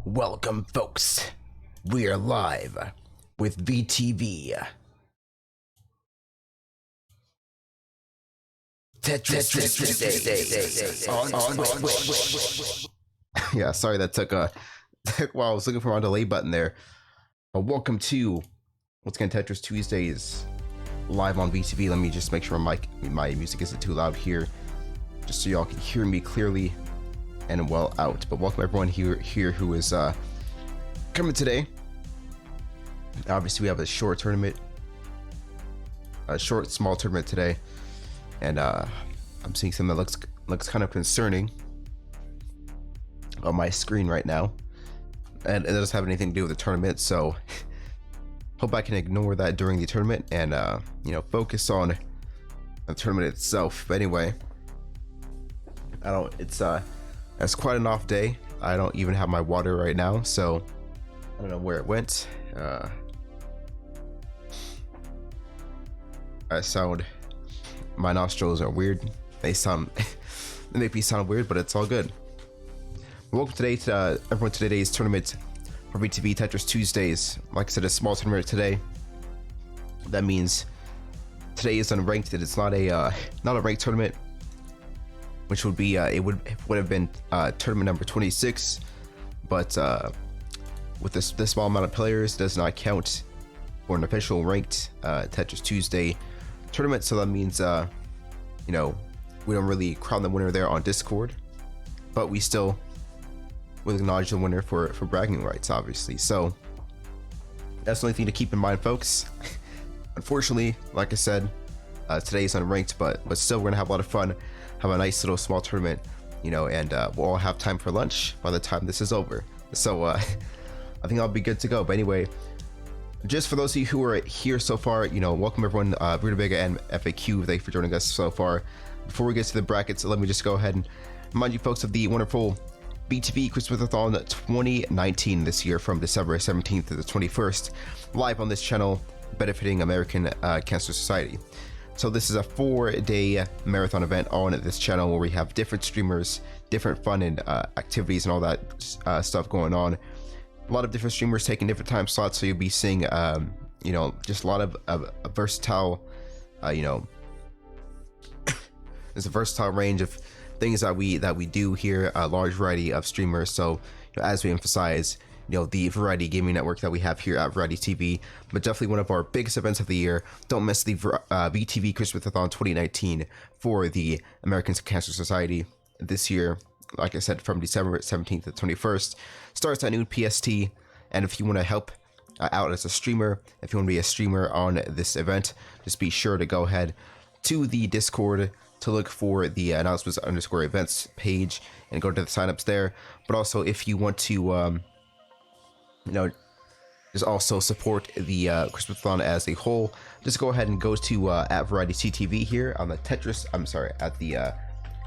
Welcome, folks. We are live with VTV. Tetris on yeah, sorry that took a while. I was looking for my delay button there. But welcome to Let's Get Tetris Tuesdays live on VTV. Let me just make sure my music isn't too loud here, just so y'all can hear me clearly and well out. But welcome everyone here who is coming today. Obviously we have a short small tournament today, and I'm seeing something that looks kind of concerning on my screen right now, and it doesn't have anything to do with the tournament, so hope I can ignore that during the tournament and focus on the tournament itself. But anyway, it's quite an off day. I don't even have my water right now, so I don't know where it went. My nostrils are weird. They make me sound weird, but it's all good. Welcome today to everyone to today's tournament for VTV Tetris Tuesdays. Like I said, a small tournament today. That means today is unranked. It's not a ranked tournament, which would be it would have been tournament number 26, but with this small amount of players, does not count for an official ranked Tetris Tuesday tournament. So that means we don't really crown the winner there on Discord, but we still will acknowledge the winner for bragging rights, obviously. So that's the only thing to keep in mind, folks. Unfortunately, like I said, today is unranked, but still we're gonna have a lot of fun, have a nice little small tournament, and we'll all have time for lunch by the time this is over. So I think I'll be good to go. But anyway, just for those of you who are here so far, welcome everyone. Rutabiga and FAQ, thank you for joining us so far. Before we get to the brackets, let me just go ahead and remind you folks of the wonderful VTV Christmas-a-thon 2019 this year, from December 17th to the 21st, live on this channel, benefiting American Cancer Society. So this is a 4-day marathon event on this channel where we have different streamers, different fun and activities and all that stuff going on. A lot of different streamers taking different time slots, so you'll be seeing just a lot of a versatile there's a versatile range of things that we do here, a large variety of streamers. So as we emphasize, the Variety Gaming Network that we have here at Variety TV, but definitely one of our biggest events of the year. Don't miss the VTV Christmas-a-thon 2019 for the American Cancer Society this year. Like I said, from December 17th to 21st, starts at noon PST. And if you want to help out as a streamer, if you want to be a streamer on this event, just be sure to go ahead to the Discord to look for the announcements_events page and go to the signups there. But also, if you want to just also support the Christmas-a-thon as a whole, just go ahead and go to at Variety CTV here on the at the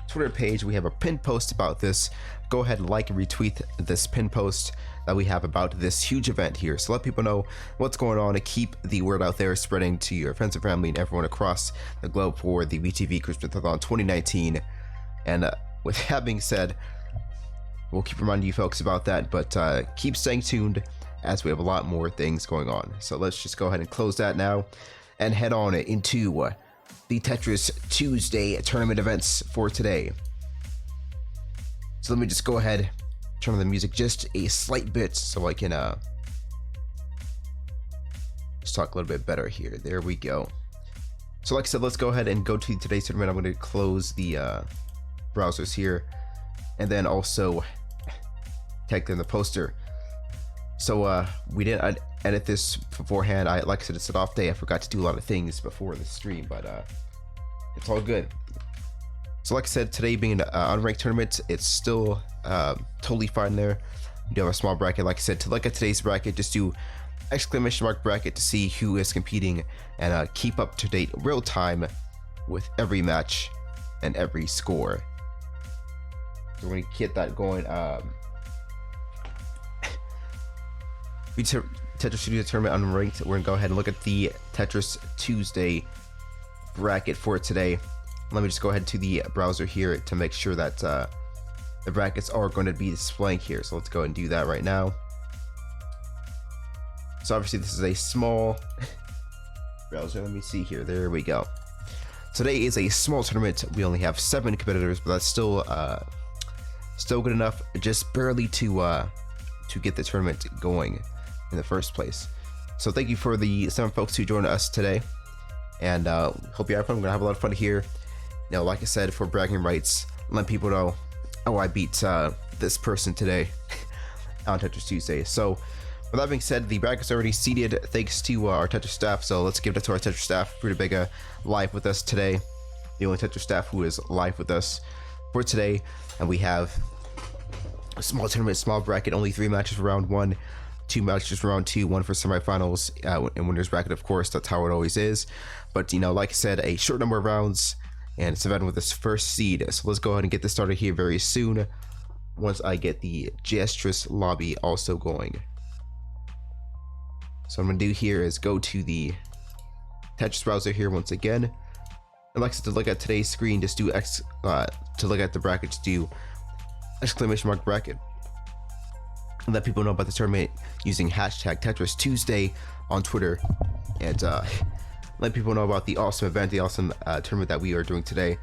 Twitter page. We have a pinned post about this. Go ahead and like and retweet this pinned post that we have about this huge event here. So let people know what's going on and keep the word out there, spreading to your friends and family and everyone across the globe for the VTV Christmas-a-thon 2019. And with that being said, we'll keep reminding you folks about that, but keep staying tuned as we have a lot more things going on. So let's just go ahead and close that now and head on into the Tetris Tuesday tournament events for today. So let me just go ahead, turn on the music just a slight bit so I can just talk a little bit better here. There we go. So like I said, let's go ahead and go to today's tournament. I'm going to close the browsers here and then also tag them the poster. So we didn't edit this beforehand. Like I said, it's an off day. I forgot to do a lot of things before the stream, but it's all good. So like I said, today being an unranked tournament, it's still totally fine there. We do have a small bracket. Like I said, to look at today's bracket, just do !bracket to see who is competing and keep up to date real time with every match and every score. So we're going to get that going. Tetris Studio Tournament unranked. We're gonna go ahead and look at the Tetris Tuesday bracket for today. Let me just go ahead to the browser here to make sure that the brackets are going to be displaying here. So let's go ahead and do that right now. So obviously this is a small browser. Let me see here. There we go. Today is a small tournament. We only have 7 competitors, but that's still good enough, just barely to get the tournament going in the first place. So thank you for the 7 folks who joined us today, and hope you have fun. We're gonna have a lot of fun here. Now, like I said, for bragging rights, let people know, oh, I beat this person today on Tetris Tuesday. So with that being said, the bracket's already seeded thanks to our Tetris staff. So let's give it to our Tetris staff. Rutabaga live with us today, the only Tetris staff who is live with us for today. And we have a small tournament, small bracket, only 3 matches for round 1, 2 matches for round 2, 1 for semifinals, and winners bracket, of course. That's how it always is. But you know, like I said, a short number of rounds, and it's event with this first seed. So let's go ahead and get this started here very soon, once I get the Tetris lobby also going. So what I'm gonna do here is go to the Tetris browser here once again. And like I said, to look at today's screen, just do to look at the bracket, just do ! bracket. And let people know about the tournament using hashtag Tetris Tuesday on Twitter, and let people know about the awesome event, the awesome tournament that we are doing today.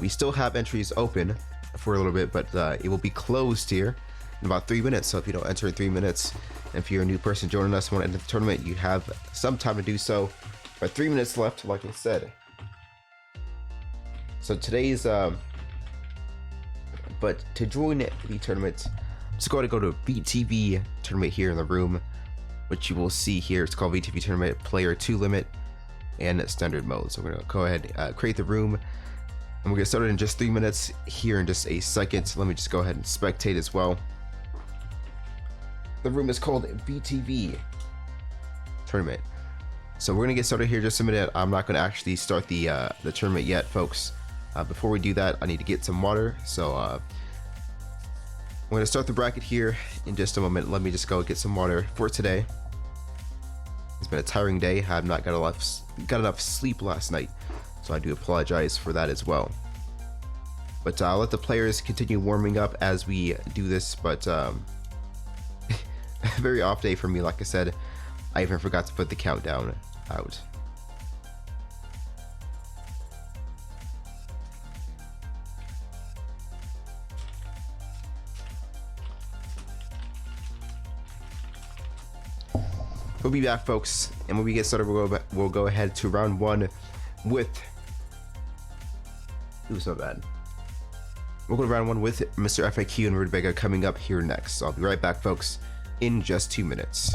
We still have entries open for a little bit, but it will be closed here in about 3 minutes. So if you don't enter in 3 minutes, and if you're a new person joining us and want to enter the tournament, you have some time to do so. But 3 minutes left, like I said. So today's but to join the tournament, just go to VTV tournament here in the room, which you will see here. It's called VTV tournament player 2 limit and standard mode. So we're gonna go ahead and create the room, and we're gonna start it in just 3 minutes here in just a second. So let me just go ahead and spectate as well. The room is called VTV tournament. So we're gonna get started here just a minute. I'm not gonna actually start the tournament yet, folks. Before we do that, I need to get some water. So I'm gonna start the bracket here in just a moment. Let me just go get some water for today. It's been a tiring day. I've not got enough sleep last night, so I do apologize for that as well. But I'll let the players continue warming up as we do this. But very off day for me. Like I said, I even forgot to put the countdown out. We'll be back, folks, and when we get started, we'll go ahead to round 1 with. Ooh, so bad. We'll go to round 1 with Mr. FAQ and Rutabaga coming up here next. So I'll be right back, folks, in just 2 minutes.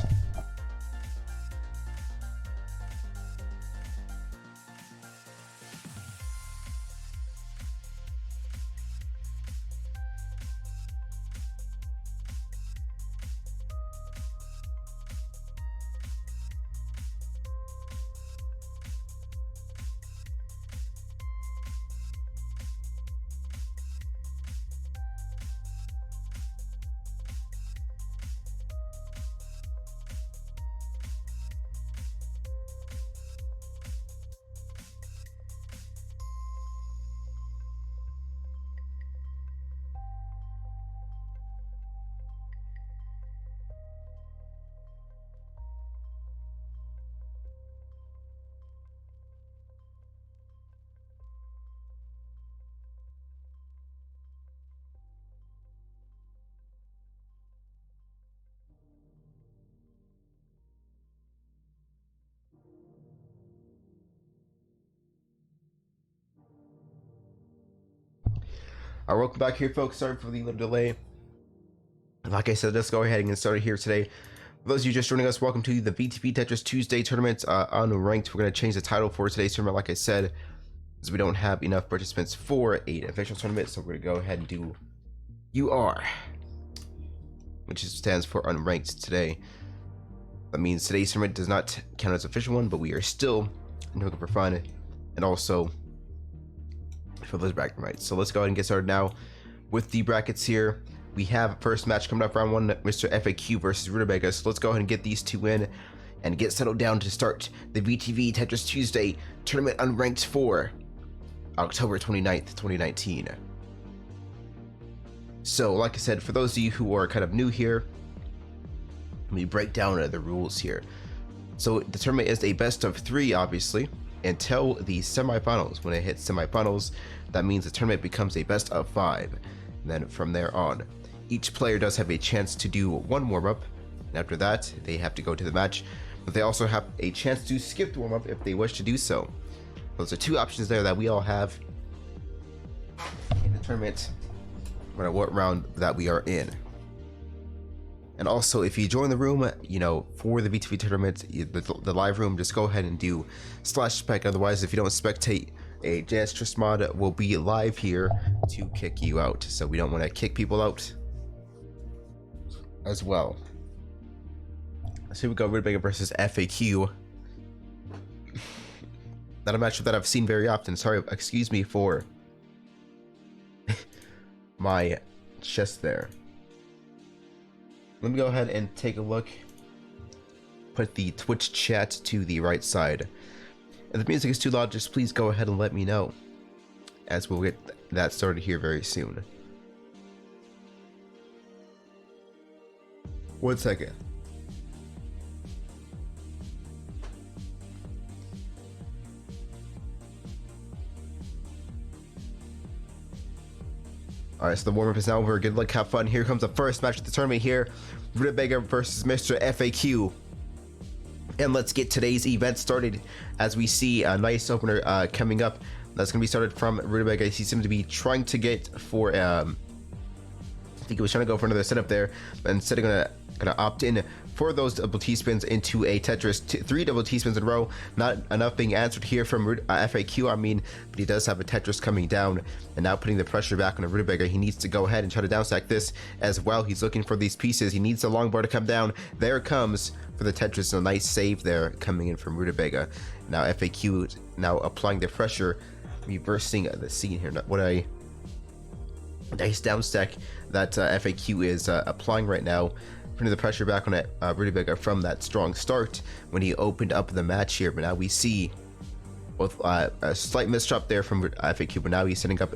Alright, welcome back here, folks. Sorry for the little delay. Like I said, let's go ahead and get started here today. For those of you just joining us, welcome to the VTV Tetris Tuesday tournament unranked. We're going to change the title for today's tournament, like I said, as we don't have enough participants for an official tournament. So we're going to go ahead and do UR, which stands for unranked today. That means today's tournament does not count as an official one, but we are still looking for fun and also for those bracket rights. So let's go ahead and get started now with the brackets here. We have first match coming up, round 1, Mr. FAQ versus Rutabaga. So let's go ahead and get these two in and get settled down to start the VTV Tetris Tuesday tournament unranked for October 29th, 2019. So like I said, for those of you who are kind of new here, let me break down the rules here. So the tournament is a best of 3, obviously, until the semifinals. When it hits semifinals, that means the tournament becomes a best of 5. And then from there on, each player does have a chance to do one warm-up, and after that, they have to go to the match. But they also have a chance to skip the warm-up if they wish to do so. Those are 2 options there that we all have in the tournament, no matter what round that we are in. And also, if you join the room, you know, for the VTV tournament, the live room, just go ahead and do /spec. Otherwise, if you don't spectate, a JS mod will be live here to kick you out. So we don't want to kick people out as well. So here we go, Rutabaga versus FAQ. Not a matchup that I've seen very often. Sorry, excuse me for my chest there. Let me go ahead and take a look. Put the Twitch chat to the right side. If the music is too loud, just please go ahead and let me know, as we'll get that started here very soon. 1 second. Alright, so the warm-up is now over. Good luck, have fun. Here comes the first match of the tournament here. Rutabaga versus Mr. FAQ. And let's get today's event started, as we see a nice opener coming up. That's going to be started from Rutabaga. He seems to be trying to get for, I think he was trying to go for another setup there, but instead of gonna opt in for those double T-spins into a Tetris. 3 double T-spins in a row. Not enough being answered here from FAQ, I mean, but he does have a Tetris coming down, and now putting the pressure back on the Rutabaga. He needs to go ahead and try to downstack this as well. He's looking for these pieces. He needs the long bar to come down. There it comes for the Tetris. A nice save there coming in from Rutabaga. Now FAQ now applying the pressure, reversing the scene here. What a nice downstack that FAQ is applying right now, putting the pressure back on Rutabaga from that strong start when he opened up the match here. But now we see both a slight misdrop there from FAQ, but now he's setting up,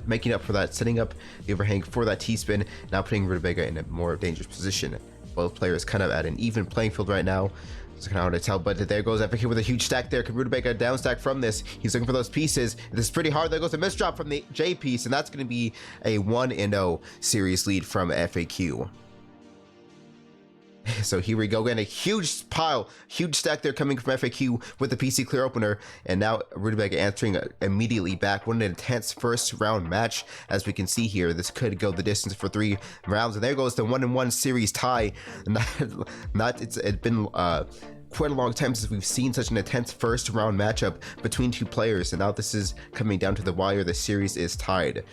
making up for that, setting up the overhang for that T-spin, now putting Rutabaga in a more dangerous position. Both players kind of at an even playing field right now. It's kind of hard to tell, but there goes FAQ with a huge stack there. Can Rutabaga down stack from this? He's looking for those pieces. This is pretty hard. There goes a misdrop from the J piece, and that's going to be a 1-0 series lead from FAQ. So here we go, again, a huge pile, huge stack there coming from FAQ with the PC clear opener, and now Rutabaga answering immediately back. What an intense first round match, as we can see here. This could go the distance for 3 rounds, and there goes the 1-1 series tie. It's been quite a long time since we've seen such an intense first round matchup between 2 players, and now this is coming down to the wire. The series is tied.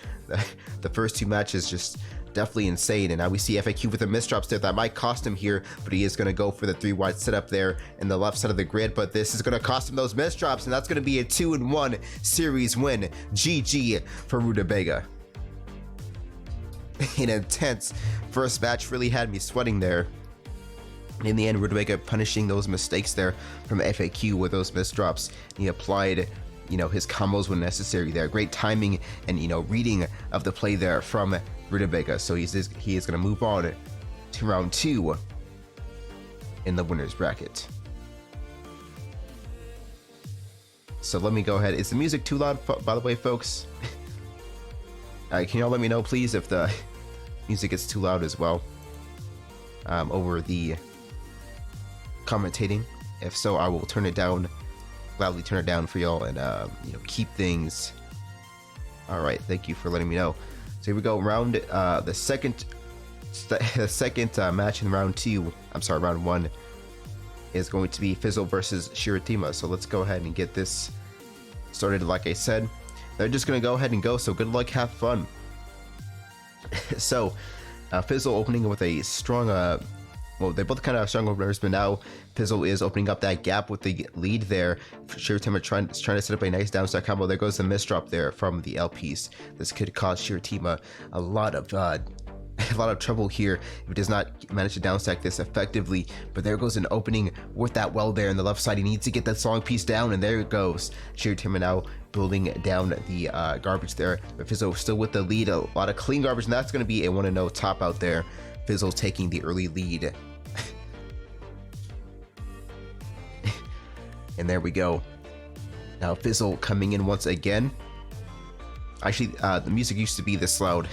The first 2 matches just definitely insane, and now we see FAQ with the misdrops there that might cost him here, but he is going to go for the 3 wide setup there in the left side of the grid, but this is going to cost him those misdrops, and that's going to be a 2-1 series win. GG for Rutabaga. An intense first match, really had me sweating there. In the end, Rutabaga punishing those mistakes there from FAQ with those misdrops. He applied, you know, his combos when necessary there. Great timing and, you know, reading of the play there from Rutabaga. So he is going to move on to round 2 in the winners bracket. So let me go ahead. Is the music too loud, by the way, folks? Can y'all let me know, please, if the music is too loud as well over the commentating? If so, I will turn it down, loudly turn it down for y'all, and you know, keep things. All right, thank you for letting me know. So here we go, round the second match in round 2. I'm sorry, round 1 is going to be Fizzle versus Shiratima. So let's go ahead and get this started. Like I said, they're just gonna go ahead and go. So good luck, have fun. So Fizzle opening with a strong, well, they both kind of have strong openers, but now Fizzle is opening up that gap with the lead there. Shiratima trying to set up a nice downstack combo. There goes the misdrop there from the L piece. This could cause Shiratima a lot of trouble here if he does not manage to downstack this effectively. But there goes an opening with that well there in the left side. He needs to get that strong piece down, and there it goes. Shiratima now building down the garbage there. But Fizzle still with the lead, a lot of clean garbage, and that's going to be a 1-0 top out there. Fizzle taking the early lead. And there we go. Now Fizzle coming in once again. Actually, the music used to be this loud,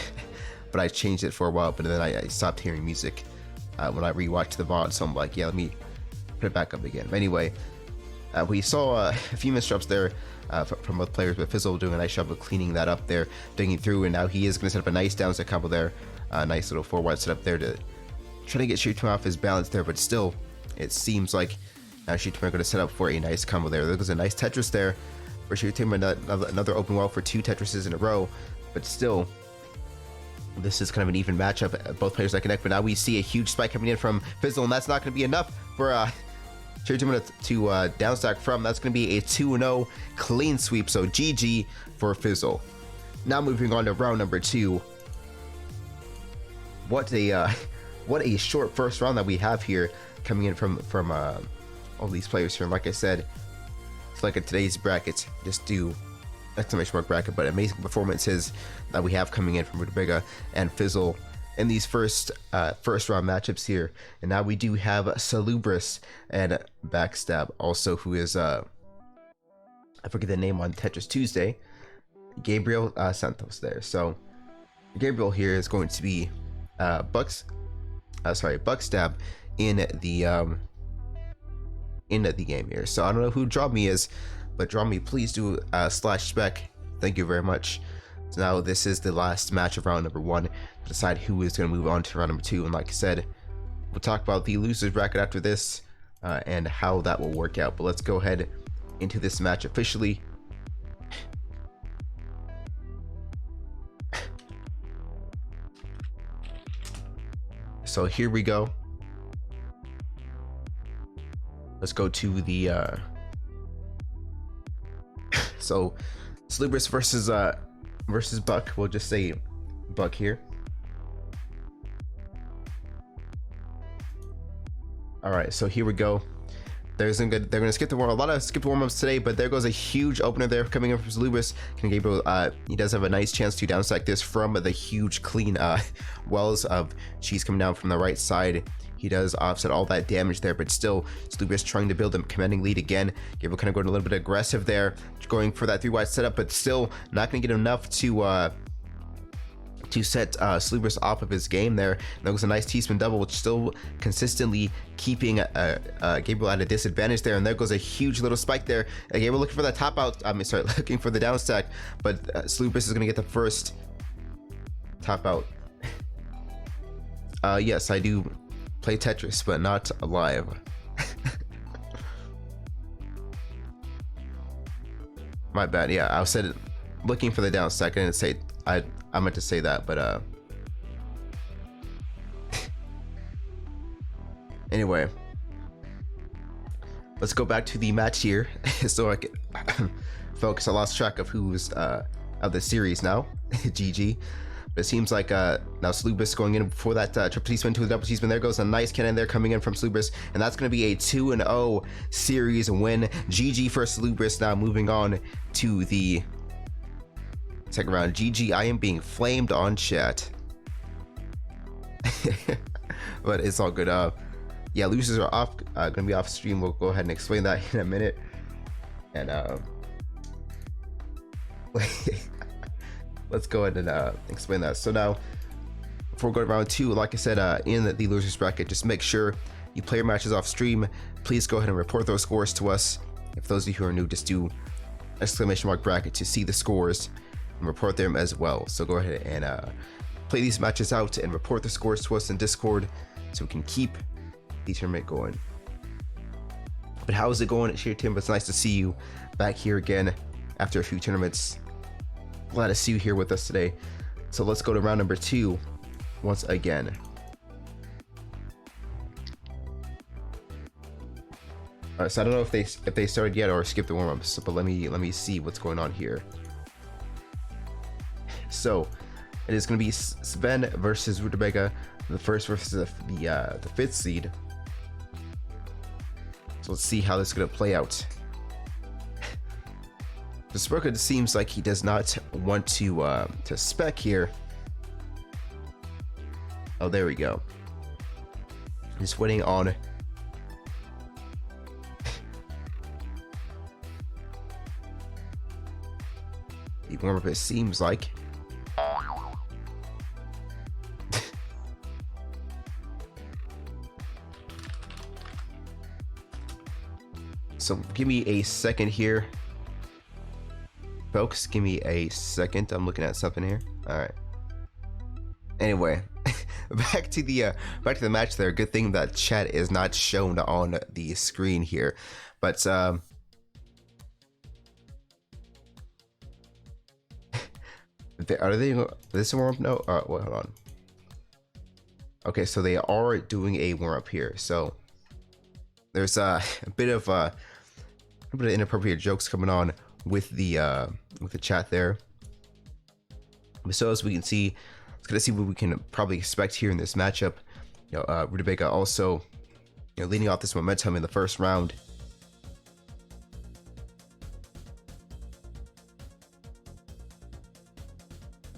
but I changed it for a while, but then I stopped hearing music when I rewatched the VOD, so I'm like, yeah, let me put it back up again. But anyway, we saw a few missteps there from both players, but Fizzle doing a nice job of cleaning that up there, digging through, and now he is going to set up a nice downstep combo there. Nice little forward setup there to try to get Shirtuma off his balance there, but still, it seems like now Shirtuma going to set up for a nice combo there. There goes a nice Tetris there for Shirtuma, another open wall for 2 Tetrises in a row, but still, this is kind of an even matchup. Both players that connect, but now we see a huge spike coming in from Fizzle, and that's not going to be enough for Shirtuma to downstack from. That's going to be a 2-0 clean sweep, so GG for Fizzle. Now moving on to round number 2. What a short first round that we have here, coming in from all these players here. And like I said, it's like in today's brackets, just do exclamation mark bracket, but amazing performances that we have coming in from Rutabaga and Fizzle in these first round matchups here. And now we do have Salubris and Backstab also, who is I forget the name on Tetris Tuesday, Gabriel Santos there. So Gabriel here is going to be Buckstab in the game here. So I don't know who Draw Me is, but Draw Me, please do /spec. Thank you very much. So now this is the last match of round number 1 to decide who is going to move on to round number 2. And like I said, we'll talk about the losers bracket after this and how that will work out. But let's go ahead into this match officially. So here we go. Let's go to the so Salubris versus Buck. We'll just say Buck here. All right, so here we go. They're gonna skip the warm. A lot of skip warm-ups today, but there goes a huge opener there coming in from Salubris. Can Gabriel, he does have a nice chance to downstack this from the huge clean wells of cheese coming down from the right side. He does offset all that damage there, but still Salubris trying to build a commanding lead again. Gabriel kind of going a little bit aggressive there, going for that 3-wide setup, but still not going to get enough to set Salubris off of his game there. That was a nice T-spin double, which still consistently keeping Gabriel at a disadvantage there. And there goes a huge little spike there. Gabriel looking for that top out. Looking for the down stack, but Salubris is going to get the first top out. Yes, I do play Tetris, but not live. My bad. Yeah, I said looking for the down stack. I didn't say I meant to say that, but anyway, let's go back to the match here. So I can focus. I lost track of who's of the series now. GG. But it seems like now Salubris going in for that triple T-spin to the double T-spin. There goes a nice cannon there coming in from Salubris, and that's going to be a 2-0 series win. GG for Salubris. Now moving on to the second round. GG, I am being flamed on chat. But it's all good. Yeah, losers are off, gonna be off stream. We'll go ahead and explain that in a minute. And let's go ahead and explain that. So now, before we go to round 2, like I said, in the losers bracket, just make sure you play your matches off stream. Please go ahead and report those scores to us. If those of you who are new, just do exclamation mark bracket to see the scores and report them as well. So go ahead and play these matches out and report the scores to us in Discord so we can keep the tournament going. But how is it going at Tim? It's nice to see you back here again after a few tournaments. Glad to see you here with us today. So let's go to round number 2 once again. All right, so I don't know if they started yet or skipped the warm-ups, but let me see what's going on here. So it is going to be Sven versus Rutabaga, the first versus the 5th seed. So let's see how this is going to play out. Sprocket seems like he does not want to spec here. Oh, there we go. Just waiting on the warm up, it seems like. So give me a second here, folks. Give me a second. I'm looking at something here. All right. Anyway, back to the match there. Good thing that chat is not shown on the screen here, but are they this warm up? No. Wait, hold on. Okay, so they are doing a warm up here. So there's a bit of inappropriate jokes coming on with the chat there. So as we can see, let's gonna see what we can probably expect here in this matchup. You know, Rutabaga also, you know, leading off this momentum in the first round.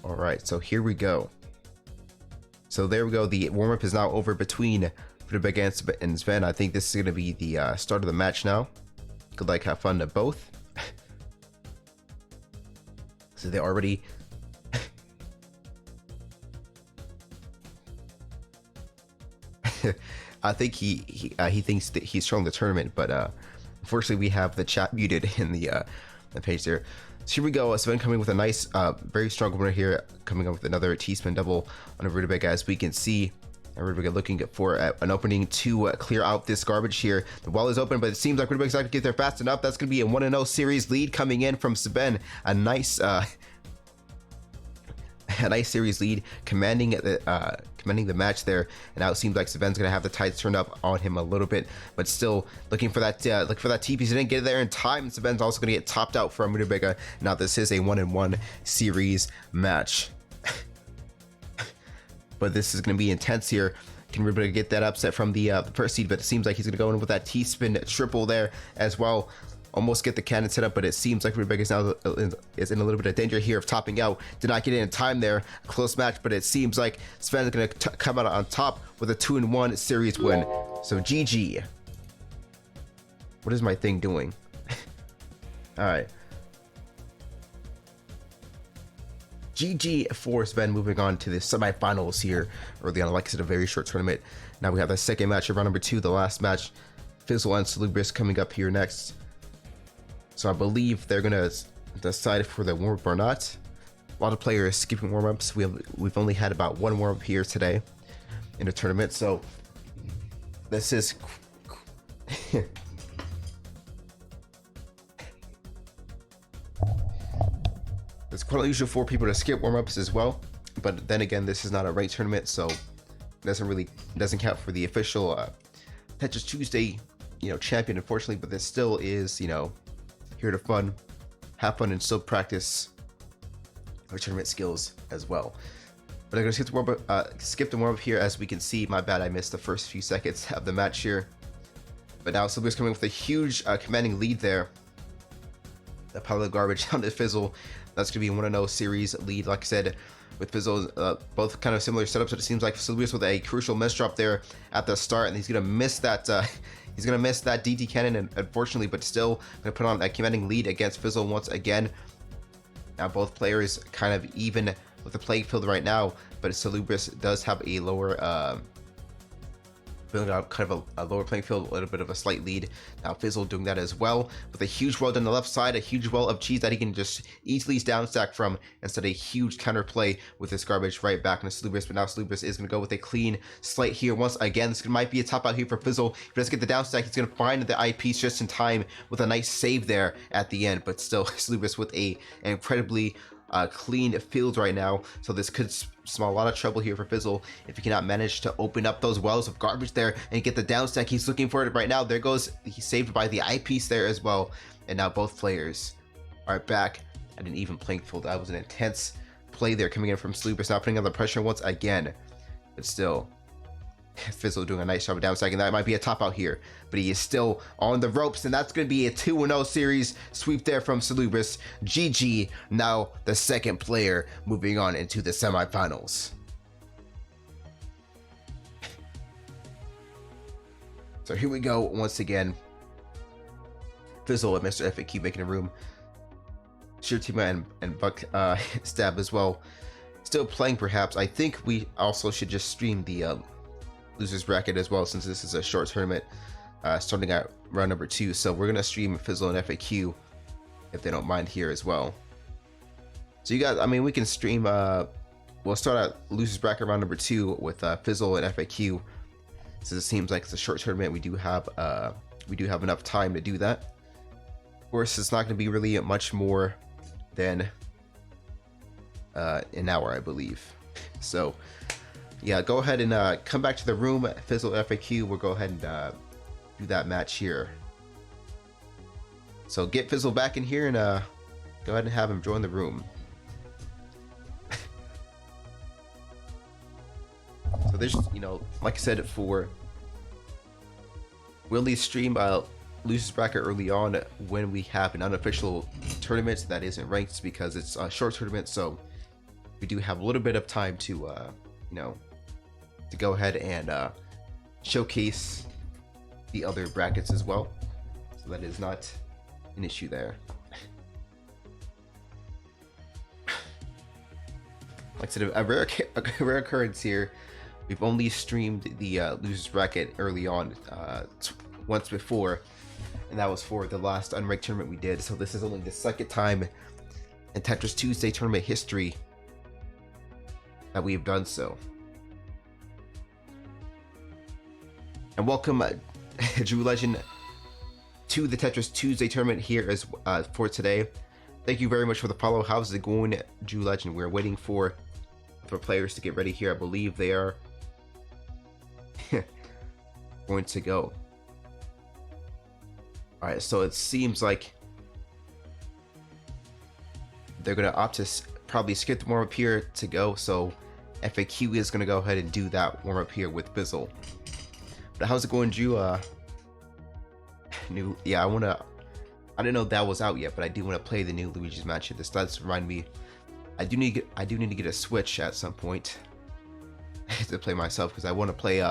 All right, so here we go. So there we go. The warm up is now over between Rutabaga and Sven. I think this is gonna be the start of the match now. Good luck, have fun to both. So they already I think he thinks that he's showing the tournament, but unfortunately we have the chat muted in the page there. So here we go. Sven coming with a nice, very strong winner here, coming up with another T-spin double on a Rutabaga, as we can see. Rutabaga looking for an opening to clear out this garbage here. The wall is open, but it seems like Rutabaga not gonna get there fast enough. That's gonna be a 1-0 series lead coming in from Sven. A nice series lead, commanding the match there. And now it seems like Sven's gonna have the tides turned up on him a little bit, but still looking for that TP. He didn't get there in time, and Sven's also gonna get topped out from Rutabaga. Now this is a 1-1 series match. But this is going to be intense here. Can Rutabaga get that upset from the first seed? But it seems like he's going to go in with that T-spin triple there as well. Almost get the cannon set up, but it seems like Rutabaga is in a little bit of danger here of topping out. Did not get it in time there. Close match, but it seems like Sven is going to come out on top with a 2-1 series win. So GG. What is my thing doing? All right. GG for Sven, moving on to the semifinals here early on. Like I said, a very short tournament. Now we have the second match of round number 2, the last match. Fizzle and Salubrious coming up here next. So I believe they're gonna decide for the warm-up or not. A lot of players skipping warm-ups. We've only had about one warm-up here today in the tournament. So this is it's quite unusual for people to skip warm-ups as well, but then again, this is not a ranked tournament, so it doesn't count for the official Tetris Tuesday, you know, champion, unfortunately. But this still is, you know, here to have fun, and still practice our tournament skills as well. But I'm gonna skip the warm-up here. As we can see, my bad, I missed the first few seconds of the match here. But now Silver's coming with a huge commanding lead there. The pile of garbage on the Fizzle. That's going to be a 1-0 series lead. Like I said, with Fizzle, both kind of similar setups, but it seems like Silvius with a crucial miss drop there at the start, and he's going to miss that DT cannon, and unfortunately, but still going to put on a commanding lead against Fizzle once again. Now both players kind of even with the playing field right now, but Salubrious does have a lower building out kind of a lower playing field, a little bit of a slight lead. Now Fizzle doing that as well, with a huge well on the left side, a huge well of cheese that he can just easily down stack from, instead of a huge counter play with this garbage right back into Salubrious. But now Salubrious is going to go with a clean slate here once again. This might be a top out here for Fizzle. If he doesn't get the down stack, he's going to find the eyepiece just in time with a nice save there at the end. But still, Salubrious with an incredibly clean field right now, so this could smell a lot of trouble here for Fizzle if he cannot manage to open up those wells of garbage there and get the down stack. He's looking for it right now. There goes, he's saved by the eyepiece there as well, and now both players are back at an even playing field. That was an intense play there coming in from Salubrious, now putting on the pressure once again, but still Fizzle doing a nice job of downsecking. That might be a top out here, but he is still on the ropes, and that's going to be a 2-0 series sweep there from Salubris. GG, now the second player moving on into the semifinals. So here we go once again. Fizzle and Mr. FAQ making a room. Shirtima and Buck Stab as well. Still playing perhaps. I think we also should just stream the losers bracket as well, since this is a short tournament starting at round number 2. So we're gonna stream Fizzle and FAQ if they don't mind here as well. So you guys, I mean, we can stream. We'll start at losers bracket round number 2 with Fizzle and FAQ. Since it seems like it's a short tournament, we do have enough time to do that. Of course, it's not going to be really much more than an hour, I believe. So yeah, go ahead and come back to the room. Fizzle FAQ, we'll go ahead and do that match here. So get Fizzle back in here and go ahead and have him join the room. So there's, you know, like I said, we'll only stream losers bracket early on when we have an unofficial tournament that isn't ranked, because it's a short tournament. So we do have a little bit of time to, you know, to go ahead and showcase the other brackets as well. So that is not an issue there. Like I said, a rare occurrence here. We've only streamed the losers bracket early on once before, and that was for the last unranked tournament we did. So this is only the second time in Tetris Tuesday tournament history that we've done so. And welcome, Drew Legend, to the Tetris Tuesday tournament here as for today. Thank you very much for the follow. How's it going, Drew Legend? We're waiting for players to get ready here. I believe they are going to go. All right, so it seems like they're going to opt to probably skip the warm-up here to go. So FAQ is going to go ahead and do that warm-up here with Fizzle. But how's it going, Drew? Yeah, I didn't know that was out yet, but I do want to play the new Luigi's Mansion. This does remind me, I do need to get a Switch at some point to play myself, because I want to play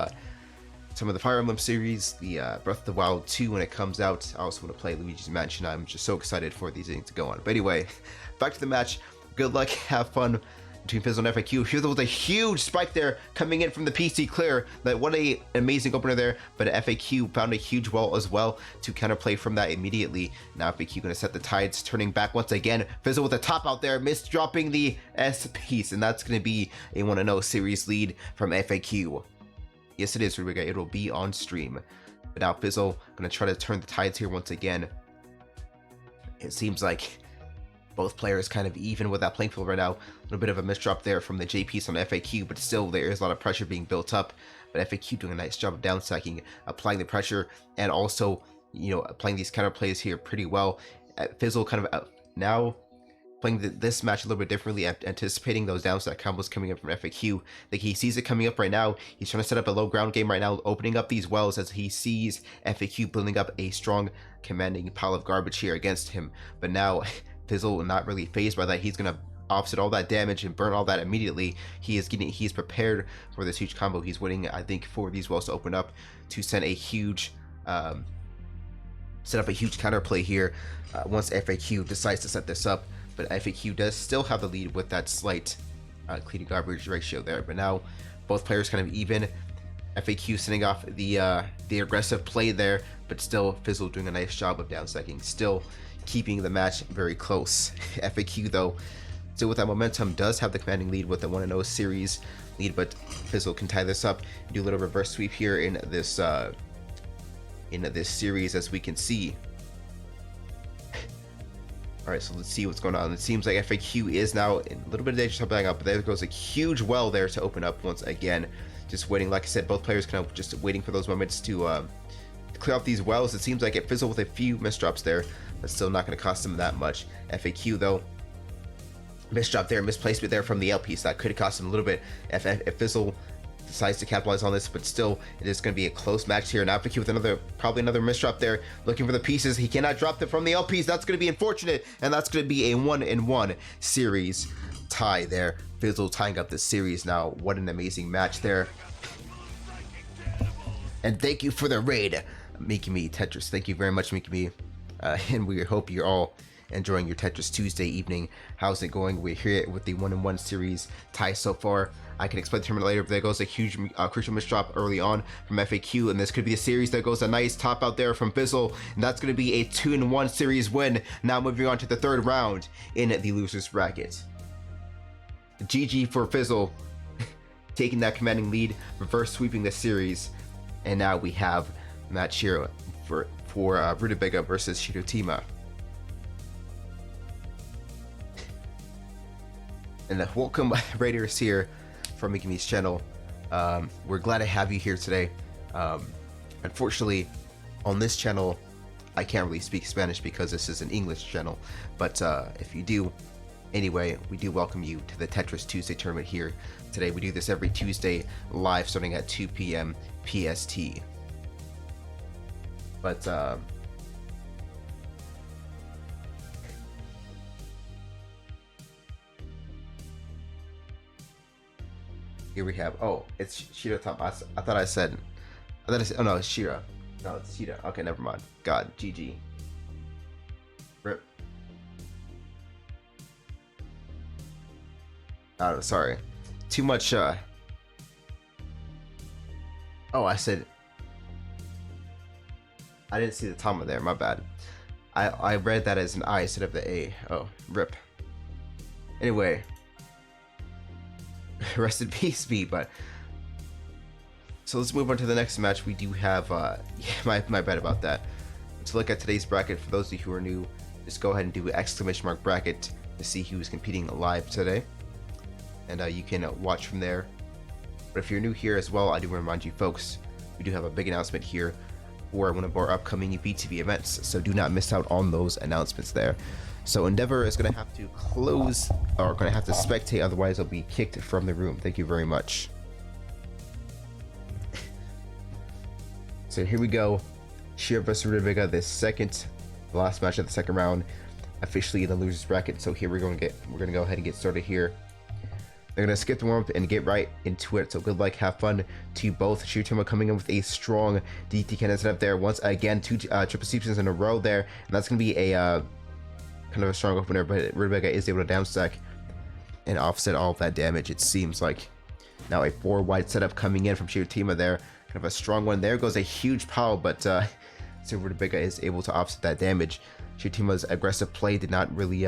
some of the Fire Emblem series, the Breath of the Wild 2 when it comes out. I also want to play Luigi's Mansion. I'm just so excited for these things to go on. But anyway, back to the match. Good luck, have fun between Fizzle and FAQ. Here there was a huge spike there coming in from the PC clear. What a amazing opener there, but FAQ found a huge wall as well to counterplay from that immediately. Now FAQ going to set the tides, turning back once again. Fizzle with a top out there, missed dropping the S piece, and that's going to be a 1-0 series lead from FAQ. Yes, it is, Rubiga. It'll be on stream. But now Fizzle going to try to turn the tides here once again. It seems like both players kind of even with that playing field right now. A little bit of a misdrop there from the J piece on FAQ, but still there is a lot of pressure being built up. But FAQ doing a nice job of downsacking, applying the pressure, and also, you know, playing these counter plays here pretty well. Fizzle kind of now playing this match a little bit differently, anticipating those downstack combos coming up from FAQ. Like, he sees it coming up right now. He's trying to set up a low ground game right now, opening up these wells as he sees FAQ building up a strong, commanding pile of garbage here against him. But now Fizzle not really phased by that. He's gonna offset all that damage and burn all that immediately. He's prepared for this huge combo. He's waiting, I think, for these wells to open up to send a huge set up a huge counterplay here once FAQ decides to set this up. But FAQ does still have the lead with that slight clean to garbage ratio there. But now both players kind of even. FAQ sending off the aggressive play there, but still Fizzle doing a nice job of downsecking, still keeping the match very close. FAQ though, still with that momentum, does have the commanding lead with the 1-0 series lead, but Fizzle can tie this up, do a little reverse sweep here in this series, as we can see. All right, so let's see what's going on. It seems like FAQ is now in a little bit of danger something up, but there goes a huge well there to open up once again. Just waiting, like I said, both players kind of just waiting for those moments to clear out these wells. It seems like it Fizzle with a few misdrops there, but still not going to cost them that much. FAQ though, misdrop there, misplacement there from the L piece that could have cost him a little bit. If Fizzle decides to capitalize on this, but still, it is going to be a close match here. And Apiki with probably another misdrop there, looking for the pieces. He cannot drop them from the LPs. That's going to be unfortunate, and that's going to be a 1-1 series tie there. Fizzle tying up the series now. What an amazing match there. And thank you for the raid, Mikimi Tetris. Thank you very much, Mikimi. And we hope you're all enjoying your Tetris Tuesday evening. How's it going? We're here with the 1-1 series tie so far. I can explain the tournament later, but there goes a huge crucial misdrop early on from FAQ, and this could be a series. There goes a nice top out there from Fizzle, and that's going to be a 2-1 series win. Now moving on to the third round in the losers bracket. GG for Fizzle, taking that commanding lead, reverse sweeping the series, and now we have match here for Rutabaga versus Shirotima. And welcome Raiders here from Mikimi's channel. We're glad to have you here today. Unfortunately, on this channel, I can't really speak Spanish because this is an English channel. But if you do, anyway, we do welcome you to the Tetris Tuesday tournament here today. We do this every Tuesday live starting at 2 p.m. PST. But here we have, oh, it's Shira Tom. I thought I said, oh no, it's Shira. No, it's Shira. Okay, never mind. God, GG. Rip. Oh, sorry. Too much, oh, I said, I didn't see the Tama there, my bad. I read that as an I instead of the A. Oh, rip. Anyway. Rest in peace, me. But so let's move on to the next match. We do have yeah, my bad about that. To look at today's bracket, for those of you who are new, just go ahead and do !bracket to see who's competing live today, and you can watch from there. But if you're new here as well, I do remind you folks, we do have a big announcement here for one of our upcoming VTV events, so do not miss out on those announcements there. So Endeavor is going to have to close, or going to have to spectate, otherwise they'll be kicked from the room. Thank you very much. So here we go. Shira vs Rutabaga, the last match of the second round, officially in the losers bracket. So here we're going to go ahead and get started here. They're going to skip the warm-up and get right into it. So good luck, have fun to you both. Shirotima coming in with a strong DT cannon setup there. Once again, two triple sweeps in a row there, and that's going to be a kind of a strong opener, but Rutabaga is able to downstack and offset all of that damage, it seems like. Now a 4-wide setup coming in from Shirotima there. Kind of a strong one. There goes a huge pile, but so Rutabaga is able to offset that damage. Shirotima's aggressive play did not really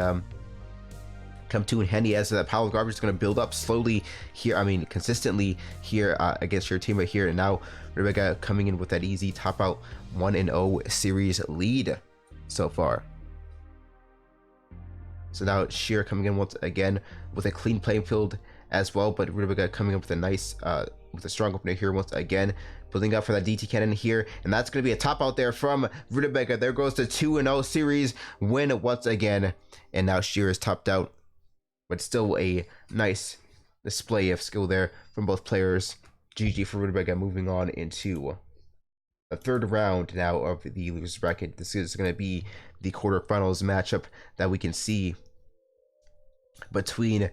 come too in handy, as that pile of garbage is going to build up slowly here, consistently here against Shirotima here, and now Rutabaga coming in with that easy top out 1-0 series lead so far. So now Shira coming in once again with a clean playing field as well, but Rutabaga coming up with a nice, with a strong opener here once again, building up for that DT cannon here, and that's going to be a top out there from Rutabaga. There goes the 2-0 series win once again, and now Shira is topped out, but still a nice display of skill there from both players. GG for Rutabaga. Moving on into the third round now of the losers bracket. This is going to be the quarterfinals matchup that we can see between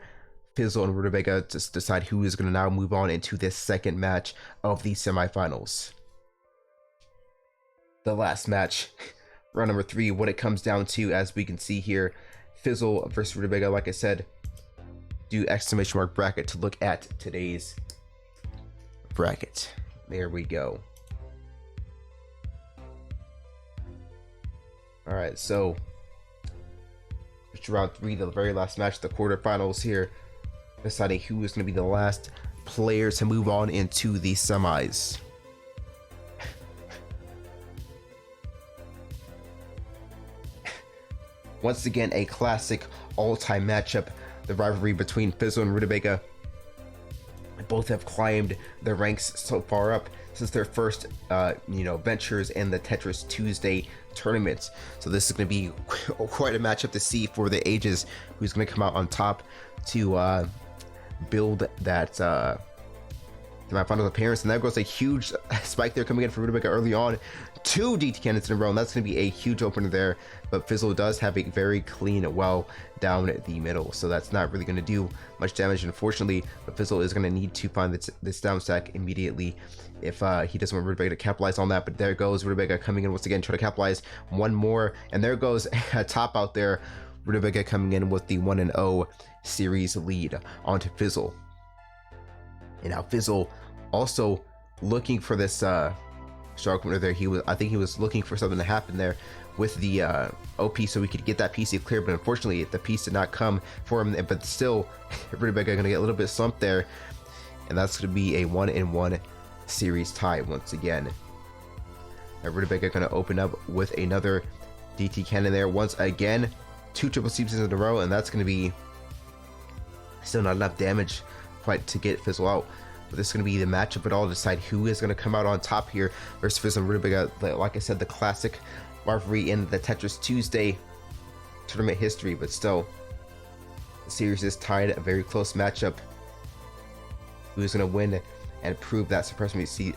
Fizzle and Rutabaga to decide who is going to now move on into this second match of the semifinals. The last match, round number 3, what it comes down to, as we can see here, Fizzle versus Rutabaga. Like I said, do ! bracket to look at today's bracket. There we go. Alright, so round 3, the very last match, the quarterfinals here, deciding who is going to be the last player to move on into the semis. Once again, a classic all-time matchup, the rivalry between Fizzle and Rutabaga. Both have climbed the ranks so far up since their first ventures in the Tetris Tuesday tournament. So this is going to be quite a matchup to see for the ages, who's going to come out on top to build that semifinals appearance, and there goes a huge spike there coming in for Rutabaga early on. 2 DT cannons in a row, and that's going to be a huge opener there. But Fizzle does have a very clean well down the middle, so that's not really going to do much damage, unfortunately. But Fizzle is going to need to find this down stack immediately if he doesn't want Rutabaga to capitalize on that. But there goes Rutabaga coming in once again, try to capitalize one more, and there goes a top out there. Rutabaga coming in with the 1-0 series lead onto Fizzle. And now Fizzle also looking for this shark winner there. I think he was looking for something to happen there with the OP so we could get that PC clear, but unfortunately the piece did not come for him. But still, Rutabaga gonna get a little bit slumped there, and that's gonna be a 1-1 series tie once again. Now Rutabaga gonna open up with another DT cannon there once again. 2 triple sleeps in a row, and that's gonna be still not enough damage quite to get Fizzle out. But this is going to be the matchup at all to decide who is going to come out on top here versus Fizzle and Rutabaga. Like I said, the classic rivalry in the Tetris Tuesday tournament history, but still, the series is tied, a very close matchup. Who is going to win and prove that supremacy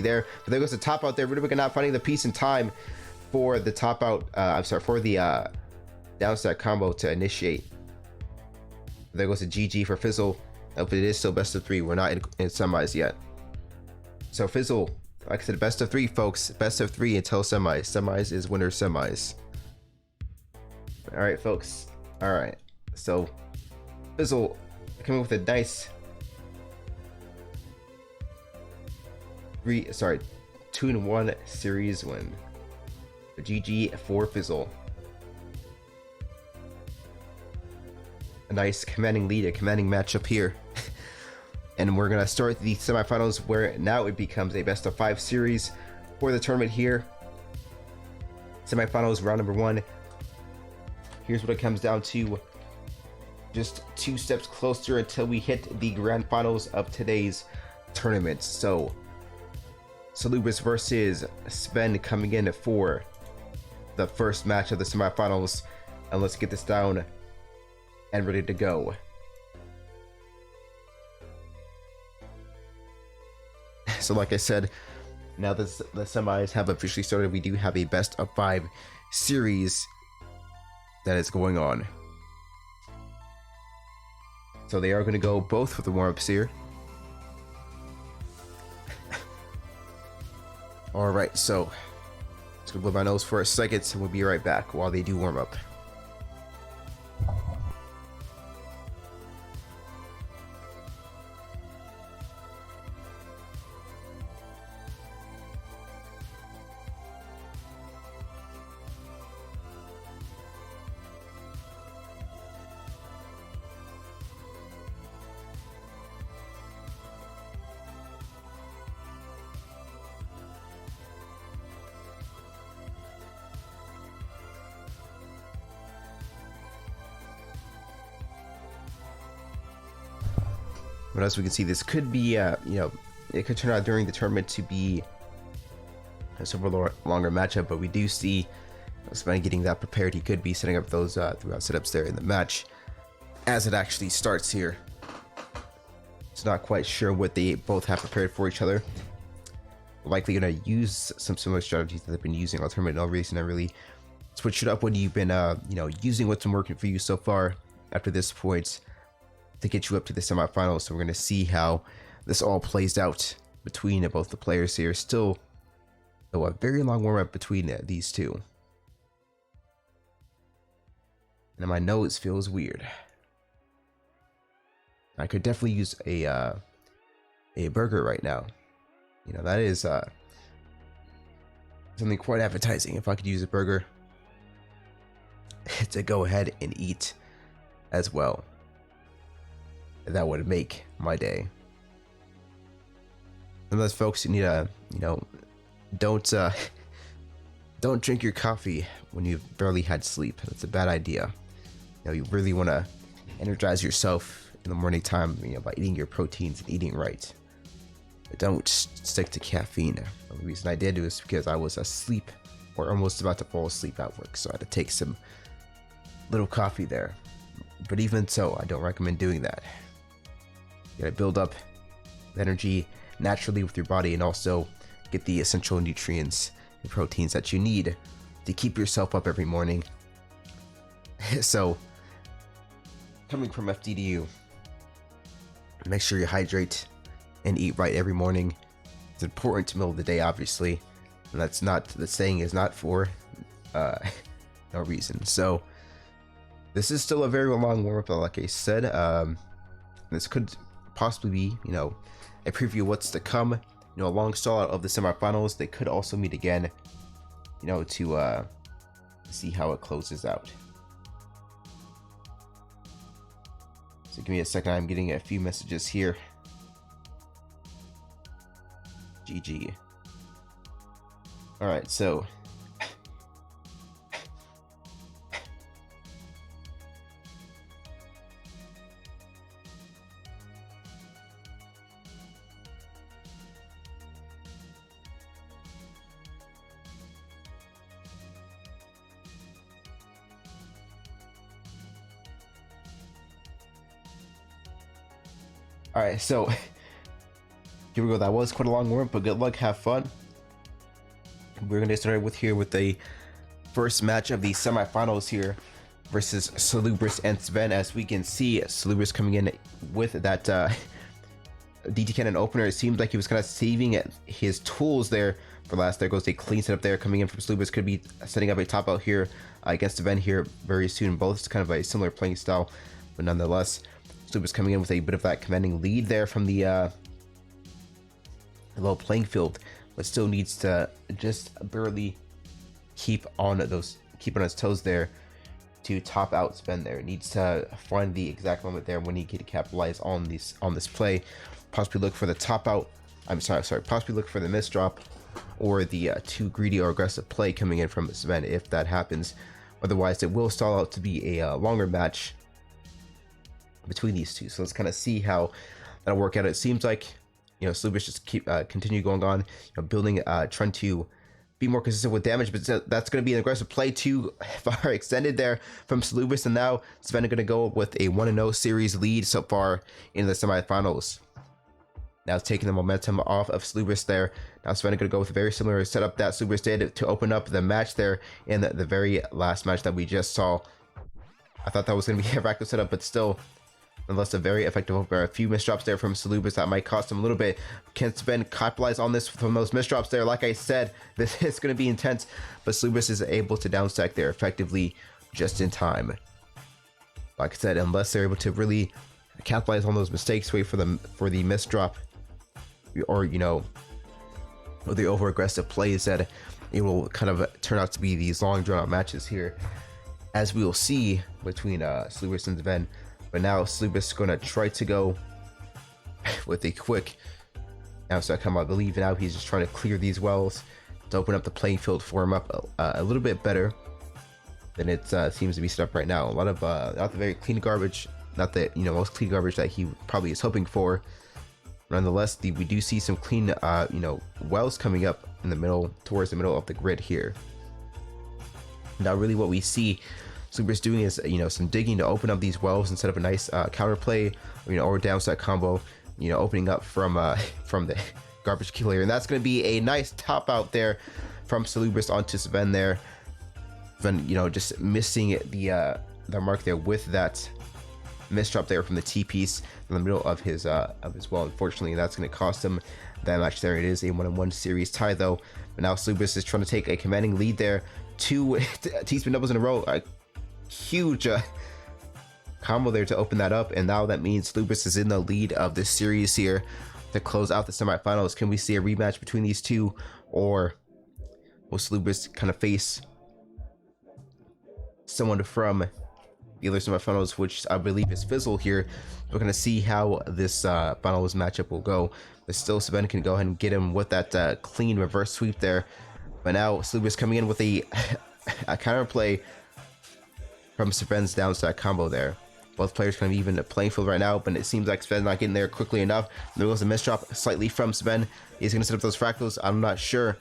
there? But there goes the top out there. Rutabaga not finding the piece in time for the top out. For the downstack combo to initiate. There goes a GG for Fizzle. But it is still best of 3. We're not in semis yet. So Fizzle, like I said, best of 3, folks. Best of 3 until semis. Semis is winner semis. All right, folks. All right. So Fizzle coming with a nice 2-1 series win. A GG for Fizzle. A nice commanding lead, a commanding matchup here. And we're going to start the semifinals, where now it becomes a best of 5 series for the tournament here. Semifinals, round number 1. Here's what it comes down to. Just 2 steps closer until we hit the grand finals of today's tournament. So, Salubris versus Sven coming in for the first match of the semifinals. And let's get this down and ready to go. So like I said, now that the semis have officially started, we do have a best of 5 series that is going on. So they are going to go both with the warm-ups here. Alright, so let's go blow my nose for a second, and we'll be right back while they do warm up. But as we can see, this could be, it could turn out during the tournament to be a super longer matchup, but we do see Sven getting that prepared. He could be setting up those throughout setups there in the match as it actually starts here. It's not quite sure what they both have prepared for each other. Likely going to use some similar strategies that they've been using all tournament. No reason to really switch it up when you've been, using what's been working for you so far after this point to get you up to the semifinals. So we're going to see how this all plays out between both the players here. Still, though, a very long warm-up between these two. And my nose feels weird. I could definitely use a burger right now. That is something quite appetizing. If I could use a burger to go ahead and eat as well, that would make my day. Unless folks, you need to, don't drink your coffee when you've barely had sleep. That's a bad idea. You really want to energize yourself in the morning time, by eating your proteins and eating right. But don't stick to caffeine. The reason I did was because I was asleep or almost about to fall asleep at work, so I had to take some little coffee there. But even so, I don't recommend doing that. You gotta build up energy naturally with your body, and also get the essential nutrients and proteins that you need to keep yourself up every morning. So, coming from FDDU, make sure you hydrate and eat right every morning. It's important to middle of the day, obviously, and that's not, the saying is not for no reason. So this is still a very long warm-up, like I said. This could possibly be, a preview of what's to come. A long stall out of the semifinals. They could also meet again, to see how it closes out. So give me a second. I'm getting a few messages here. GG. All right, so all right, so here we go. That was quite a long warm, but good luck, have fun. We're gonna start with the first match of the semifinals here versus Salubris and Sven. As we can see, Salubris coming in with that DT Cannon opener. It seems like he was kind of saving his tools there for last. There goes a clean setup there coming in from Salubris. Could be setting up a top out here against Sven here very soon. Both is kind of a similar playing style, but nonetheless, Salubris coming in with a bit of that commanding lead there from the low playing field, but still needs to just barely keep on his toes there to top out Sven there. Needs to find the exact moment there when he can capitalize on this play. Possibly look for the top out. Possibly look for the miss drop or the too greedy or aggressive play coming in from Sven if that happens. Otherwise, it will stall out to be a longer match between these two. So let's kind of see how that'll work out. It seems like Salubris just continue going on, building, trying to be more consistent with damage, but that's going to be an aggressive play too far extended there from Salubris, and now Sven are going to go with a 1-0 series lead so far in the semifinals. Now taking the momentum off of Salubris there. Now Sven are going to go with a very similar setup that Salubris did to open up the match there in the very last match that we just saw. I thought that was going to be a practice setup, but still, nonetheless, a very effective opener. A few misdrops there from Salubris that might cost him a little bit. Can Sven capitalize on this from those misdrops there? Like I said, this is going to be intense, but Salubris is able to downstack there effectively just in time. Like I said, unless they're able to really capitalize on those mistakes, wait for the misdrop, or the over aggressive plays, that it will kind of turn out to be these long drawn out matches here, as we will see between Salubris and Sven. But now Salubris is going to try to go with a quick outside come. I believe now he's just trying to clear these wells to open up the playing field for him up a little bit better than it seems to be set up right now. A lot of not the very clean garbage, not the most clean garbage that he probably is hoping for. Nonetheless, we do see some clean wells coming up in the middle, towards the middle of the grid here. Now really what we see Salubris doing is some digging to open up these wells and set up a nice counterplay, or downside combo, opening up from the garbage killer, and that's going to be a nice top out there from Salubris onto Sven there. Sven, just missing the mark there with that misdrop there from the T piece in the middle of his well. Unfortunately, that's going to cost him that match there. It is a 1-1 series tie though, but now Salubris is trying to take a commanding lead there. 2 T-spin doubles in a row. Huge combo there to open that up, and now that means Salubris is in the lead of this series here to close out the semifinals. Can we see a rematch between these two, or will Salubris kind of face someone from the other semifinals, which I believe is Fizzle here? We're going to see how this finals matchup will go, but still Sven can go ahead and get him with that clean reverse sweep there. But now Salubris coming in with a counter play from Sven's downstack combo there. Both players kind of even the playing field right now, but it seems like Sven's not getting there quickly enough. There goes a misdrop slightly from Sven. He's going to set up those fractals. I'm not sure.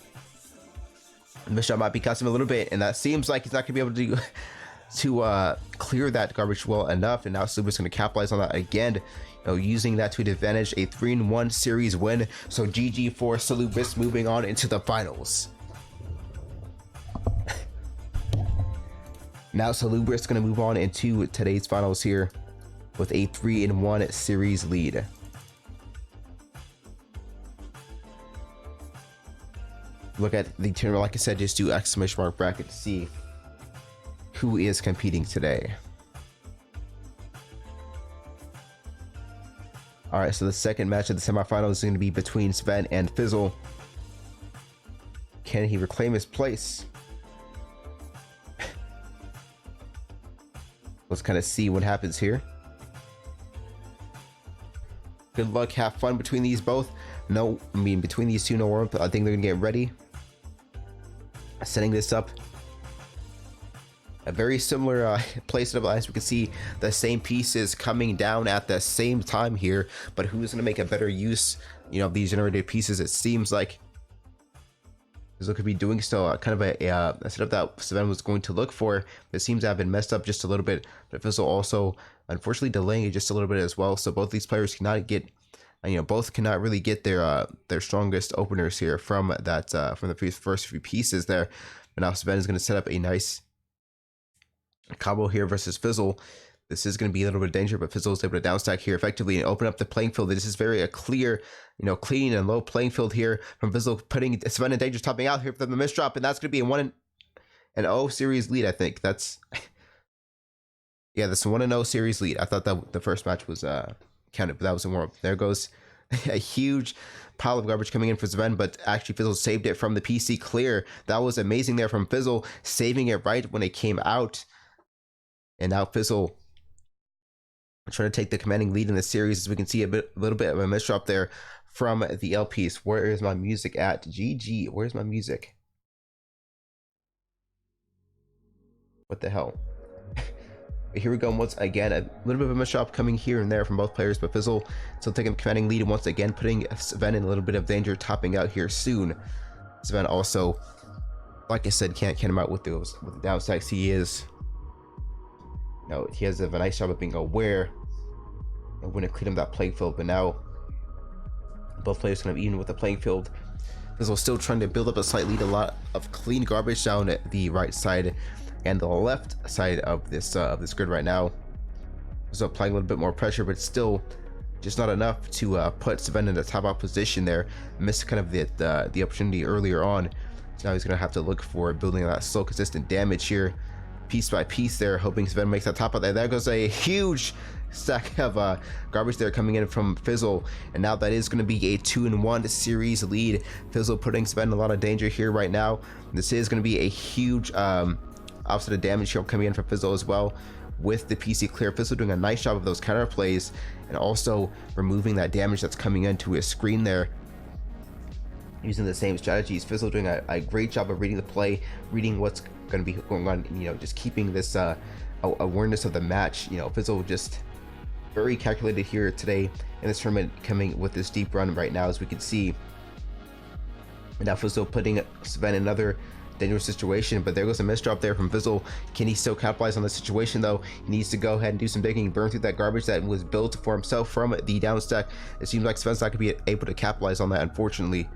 The misdrop might be costing him a little bit, and that seems like he's not going to be able to to clear that garbage well enough, and now Salubrious going to capitalize on that again, using that to advantage, a 3-1 series win. So GG for Salubrious, moving on into the finals. Now Salubrious going to move on into today's finals here with a 3-1 series lead. Look at the tournament, like I said, just do exclamation mark bracket to see who is competing today. All right, so the second match of the semifinals is going to be between Sven and Fizzle. Can he reclaim his place? Let's kind of see what happens here. Good luck, have fun between these both. No, I mean, between these two, no warmth. I think they're gonna get ready. Setting this up. A very similar play setup, as we can see the same pieces coming down at the same time here, but who's going to make a better use, of these generated pieces? It seems like Fizzle could be doing so. Kind of a setup that Sven was going to look for, but it seems to have been messed up just a little bit. But Fizzle also, unfortunately, delaying it just a little bit as well. So both these players cannot get, both cannot really get their strongest openers here from that from the first few pieces there. But now Sven is going to set up a nice combo here versus Fizzle. This is going to be a little bit of danger, but Fizzle is able to downstack here effectively and open up the playing field. This is very a clear, clean and low playing field here from Fizzle, putting Sven in danger, topping out here for the misdrop, and that's going to be a 1-0 series lead. I think that's yeah, this 1-0 series lead. I thought that the first match was counted, but that was a warm-up. There goes a huge pile of garbage coming in for Sven, but actually Fizzle saved it from the PC clear. That was amazing there from Fizzle, saving it right when it came out. And now Fizzle trying to take the commanding lead in the series, as we can see a little bit of a misdrop there from the L piece. Where is my music at? GG, where's my music? What the hell? Here we go once again, a little bit of a misdrop coming here and there from both players, but Fizzle still taking the commanding lead, and once again putting Sven in a little bit of danger, topping out here soon. Sven also, like I said, can't him out with the downstacks. He is. No, he has a nice job of being aware and wouldn't clean up that playing field, but now both players kind of even with the playing field. Fizzle still trying to build up a slight lead, a lot of clean garbage down at the right side and the left side of this grid right now. So applying a little bit more pressure, but still just not enough to put Sven in the top out position there. Missed kind of the opportunity earlier on, so now he's gonna have to look for building that slow, consistent damage here, piece by piece there, hoping Sven makes that top out there. There goes a huge stack of garbage there coming in from Fizzle, and now that is going to be a 2-1 series lead. Fizzle putting Sven in a lot of danger here right now. This is going to be a huge offset of damage here coming in from Fizzle as well, with the PC clear. Fizzle doing a nice job of those counter plays and also removing that damage that's coming into his screen there, using the same strategies. Fizzle doing a great job of reading the play, reading what's going to be going on, just keeping this awareness of the match. Fizzle just very calculated here today in this tournament, coming with this deep run right now, as we can see. And now Fizzle putting Sven in another dangerous situation, but there goes a misdrop there from Fizzle. Can he still capitalize on the situation though? He needs to go ahead and do some digging, burn through that garbage that was built for himself from the downstack. It seems like Sven's not going to be able to capitalize on that, unfortunately.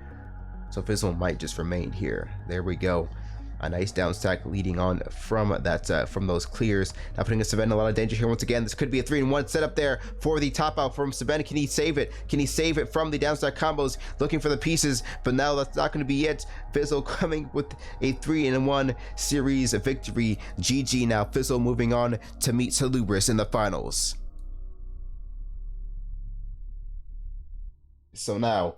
So Fizzle might just remain here. There we go. A nice down stack leading on from that from those clears. Now putting Sven in a lot of danger here once again. This could be a 3-1 setup there for the top out from Sven. Can he save it? Can he save it from the down stack combos? Looking for the pieces, but now that's not going to be it. Fizzle coming with a 3-1 series victory. GG. Now Fizzle moving on to meet Salubrious in the finals. So now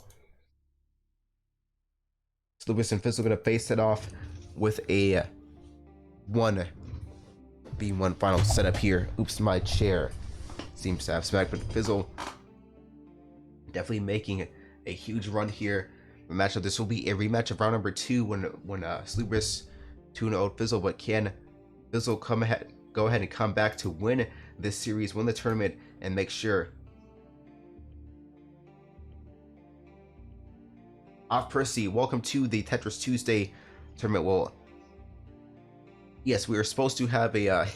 Salubrious and Fizzle going to face it off with a 1v1 final setup here. Oops, my chair seems to have smacked, but Fizzle definitely making a huge run here. The matchup, this will be a rematch of round number 2 when Salubrious 2-0 Fizzle, but can Fizzle go ahead and come back to win this series, win the tournament, and make sure Off Percy, welcome to the Tetris Tuesday tournament. Well, yes, we were supposed to have a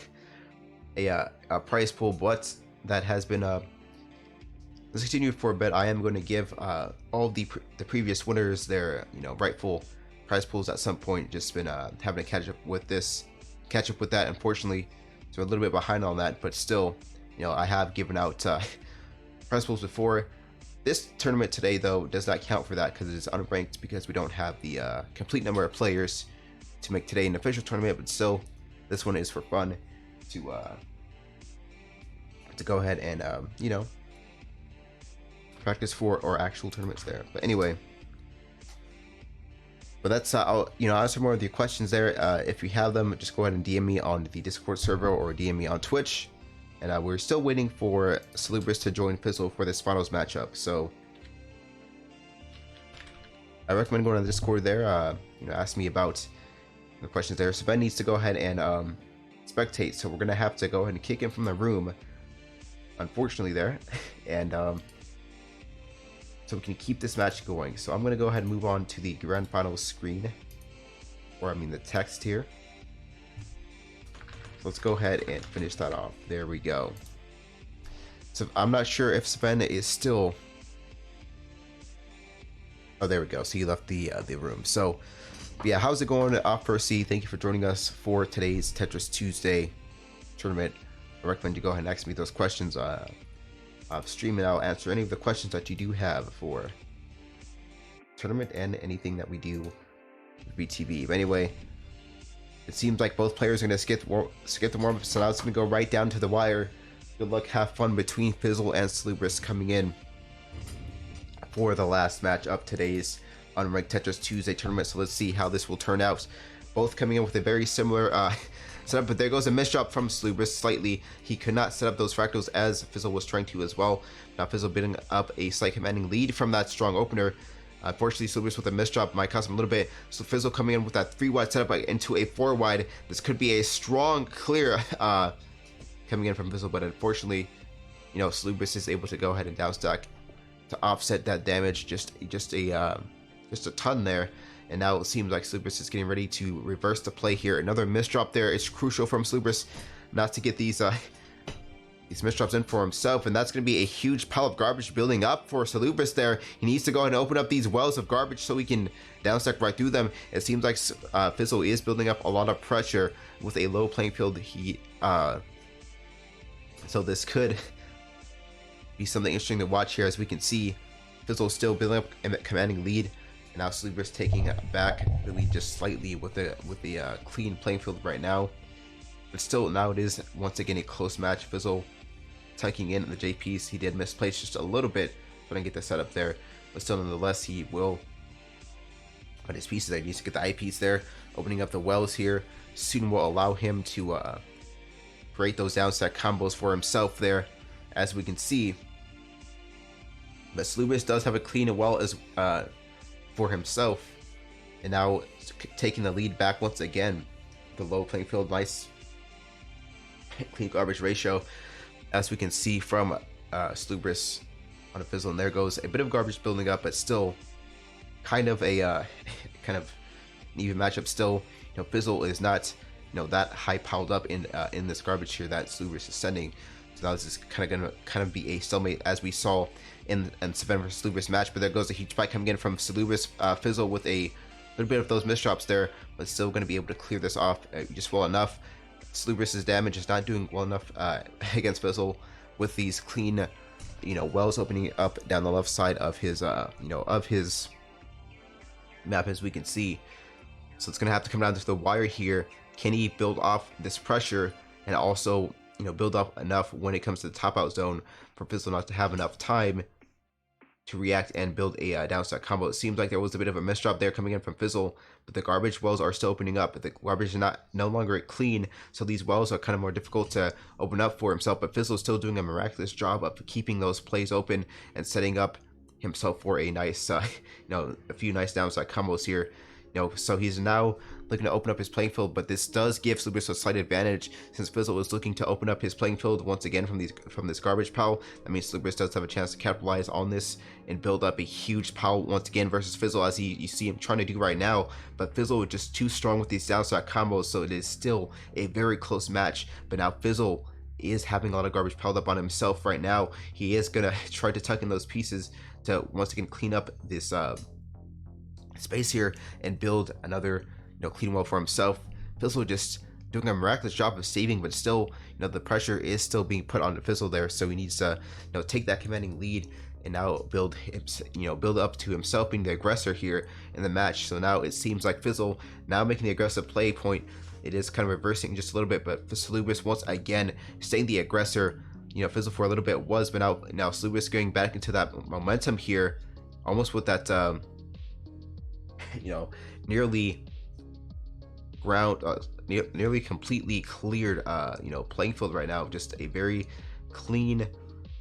prize pool, but that has been let's continue for a bit. I am going to give all the previous winners their rightful prize pools at some point. Just been having to catch up with that. Unfortunately, so a little bit behind on that, but still, I have given out prize pools before. This tournament today, though, does not count for that because it is unranked, because we don't have the complete number of players to make today an official tournament. But still, this one is for fun to go ahead and practice for our actual tournaments there. But anyway, but that's I'll answer more of your questions there. If you have them, just go ahead and DM me on the Discord server or DM me on Twitch. And we're still waiting for Salubris to join Fizzle for this finals matchup. So I recommend going to the Discord there. Ask me about the questions there. So Ben needs to go ahead and spectate. So we're gonna have to go ahead and kick him from the room, unfortunately there, and so we can keep this match going. So I'm gonna go ahead and move on to the grand finals screen, or I mean the text here. Let's go ahead and finish that off. There we go. So I'm not sure if Sven is still. Oh, there we go. So he left the room. So yeah, how's it going, Percy? Thank you for joining us for today's Tetris Tuesday tournament. I recommend you go ahead and ask me those questions off stream, and I'll answer any of the questions that you do have for tournament and anything that we do with VTV. But anyway, it seems like both players are going to skip the warm-up, so now it's going to go right down to the wire. Good luck, have fun between Fizzle and Salubris coming in for the last match of today's unranked Tetris Tuesday tournament. So let's see how this will turn out. Both coming in with a very similar setup, but there goes a misdrop from Salubris slightly. He could not set up those fractals as Fizzle was trying to as well. Now Fizzle building up a slight commanding lead from that strong opener. Unfortunately, Salubris with a misdrop might cost him a little bit. So Fizzle coming in with that 3-wide setup into a 4-wide. This could be a strong clear coming in from Fizzle, but unfortunately, Salubris is able to go ahead and downstack to offset that damage just a ton there. And now it seems like Salubris is getting ready to reverse the play here. Another misdrop there. It's crucial from Salubris not to get these misdrops in for himself, and that's going to be a huge pile of garbage building up for Salubris there. He needs to go ahead and open up these wells of garbage so he can downstack right through them. It seems like Fizzle is building up a lot of pressure with a low playing field. So this could be something interesting to watch here. As we can see, Fizzle still building up a commanding lead, and now Salubris taking back the lead just slightly with the clean playing field right now. But still, now it is once again a close match. Fizzle tucking in the J piece. He did misplace just a little bit, but I didn't get the setup there. But still, nonetheless, he will on his pieces. He needs to get the I piece there. Opening up the wells here soon will allow him to create those downstack combos for himself there, as we can see. But Salubris does have a clean well as for himself, and now taking the lead back once again. The low playing field, nice clean garbage ratio, as we can see from Salubris on a Fizzle, and there goes a bit of garbage building up, but still kind of a kind of an even matchup. Still, Fizzle is not that high piled up in this garbage here that Salubris is sending. So now this is gonna be a stalemate, as we saw in Sven vs Salubris match. But there goes a huge spike coming in from Salubris. Fizzle with a little bit of those misdrops there, but still going to be able to clear this off just well enough. Salubris' damage is not doing well enough against Fizzle with these clean, wells opening up down the left side of his, of his map, as we can see. So it's going to have to come down to the wire here. Can he build off this pressure and also, build up enough when it comes to the top out zone for Fizzle not to have enough time to react and build a downstack combo? It seems like there was a bit of a misdrop there coming in from Fizzle, but the garbage wells are still opening up. But the garbage is no longer clean, so these wells are kind of more difficult to open up for himself. But Fizzle is still doing a miraculous job of keeping those plays open and setting up himself for a nice, a few nice downstack combos here. So he's now looking to open up his playing field, but this does give Slubris a slight advantage since Fizzle is looking to open up his playing field once again from this garbage pile. That means Slubris does have a chance to capitalize on this and build up a huge pile once again versus Fizzle, as you see him trying to do right now. But Fizzle is just too strong with these downside combos, so it is still a very close match. But now Fizzle is having a lot of garbage piled up on himself right now. He is gonna try to tuck in those pieces to once again clean up this space here and build another clean well for himself. Fizzle just doing a miraculous job of saving, but still the pressure is still being put on Fizzle there, so he needs to take that commanding lead and now build up to himself being the aggressor here in the match. So now it seems like Fizzle now making the aggressive play point. It is kind of reversing just a little bit, but Slubris once again staying the aggressor. Fizzle for a little bit was, but now Slubris going back into that momentum here, almost with that nearly nearly completely cleared playing field right now. Just a very clean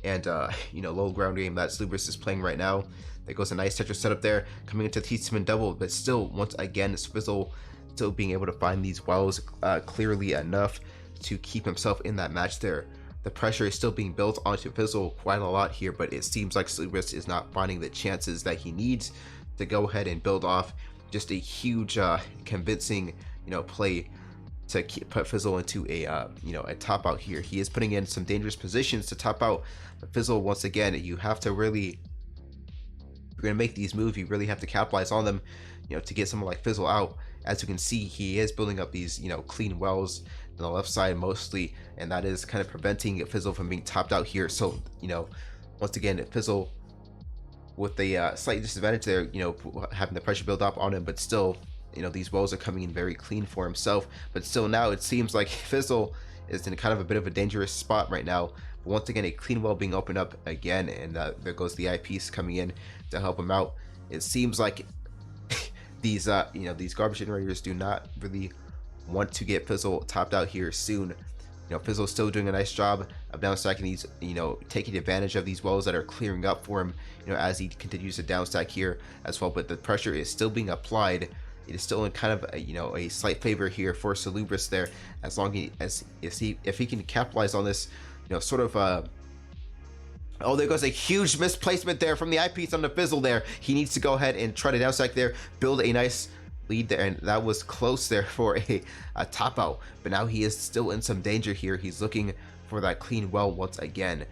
and low ground game that Slubris is playing right now. There goes a nice Tetris setup there, coming into T-Spin double, but still once again Fizzle still being able to find these wells clearly enough to keep himself in that match there. The pressure is still being built onto Fizzle quite a lot here, but it seems like Slubris is not finding the chances that he needs to go ahead and build off just a huge convincing play to put Fizzle into a top out here. He is putting in some dangerous positions to top out, but Fizzle, once again, you have to really, if you're gonna make these moves, you really have to capitalize on them to get someone like Fizzle out. As you can see, he is building up these clean wells on the left side mostly, and that is kind of preventing Fizzle from being topped out here. So once again, Fizzle with a slight disadvantage there, having the pressure build up on him, but still these wells are coming in very clean for himself. But still now it seems like Fizzle is in kind of a bit of a dangerous spot right now. But once again, a clean well being opened up again, and there goes the eyepiece coming in to help him out. It seems like these these garbage generators do not really want to get Fizzle topped out here soon. Fizzle's still doing a nice job of downstacking these, taking advantage of these wells that are clearing up for him, as he continues to downstack here as well. But the pressure is still being applied. It is still in kind of a slight favor here for Slubris there, as long as if he can capitalize on this, oh, there goes a huge misplacement there from the eyepiece on the Fizzle there. He needs to go ahead and try to downstack there, build a nice lead there, and that was close there for a top out. But now he is still in some danger here. He's looking for that clean well once again.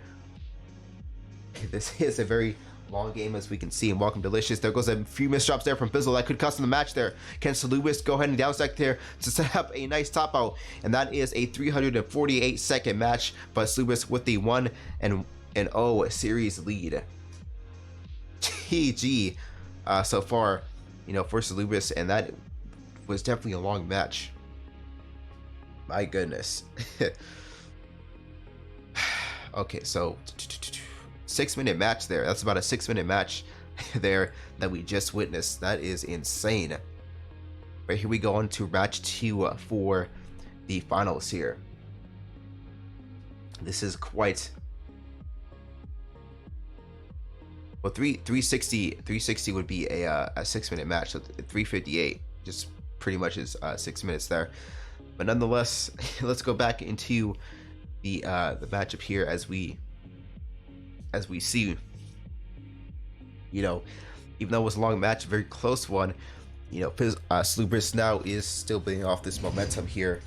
This is a very long game, as we can see, and welcome Delicious. There goes a few misdrops there from Fizzle that could cost him the match there. Can Slubris go ahead and downstack there to set up a nice top out? And that is a 348-second match, but Slubris with the 1-0 series lead. GG so far, for Slubris, and that was definitely a long match. My goodness. Okay, so 6-minute match there. That's about a 6-minute match there that we just witnessed. That is insane. But here we go on to match 2 for the finals here. This is quite, well, 360 would be a 6-minute match. So 358 just pretty much is 6 minutes there. But nonetheless, let's go back into the matchup here as we see, even though it was a long match, a very close one, Slubris now is still building off this momentum here,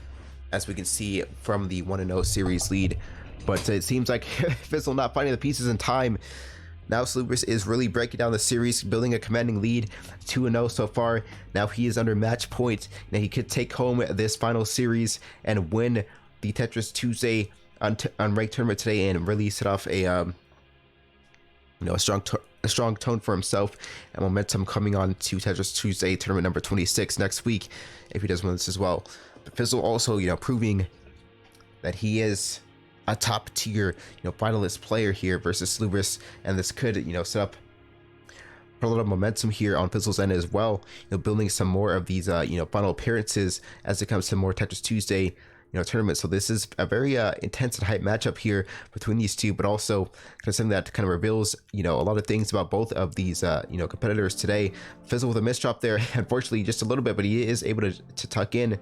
as we can see from the 1-0 series lead. But it seems like Fizzle not finding the pieces in time. Now Slubris is really breaking down the series, building a commanding lead, 2-0 so far. Now he is under match point. Now he could take home this final series and win the Tetris Tuesday on ranked tournament today, and really set off a a strong tone for himself and momentum coming on to Tetris Tuesday tournament number 26 next week if he does win this as well. But Fizzle also, proving that he is a top tier, finalist player here versus Slubris, and this could, set up a little momentum here on Fizzle's end as well, building some more of these, final appearances as it comes to more Tetris Tuesday, tournament. So this is a very intense and hype matchup here between these two, but also kind of something that kind of reveals a lot of things about both of these competitors today. Fizzle with a misdrop there, unfortunately just a little bit, but he is able to tuck in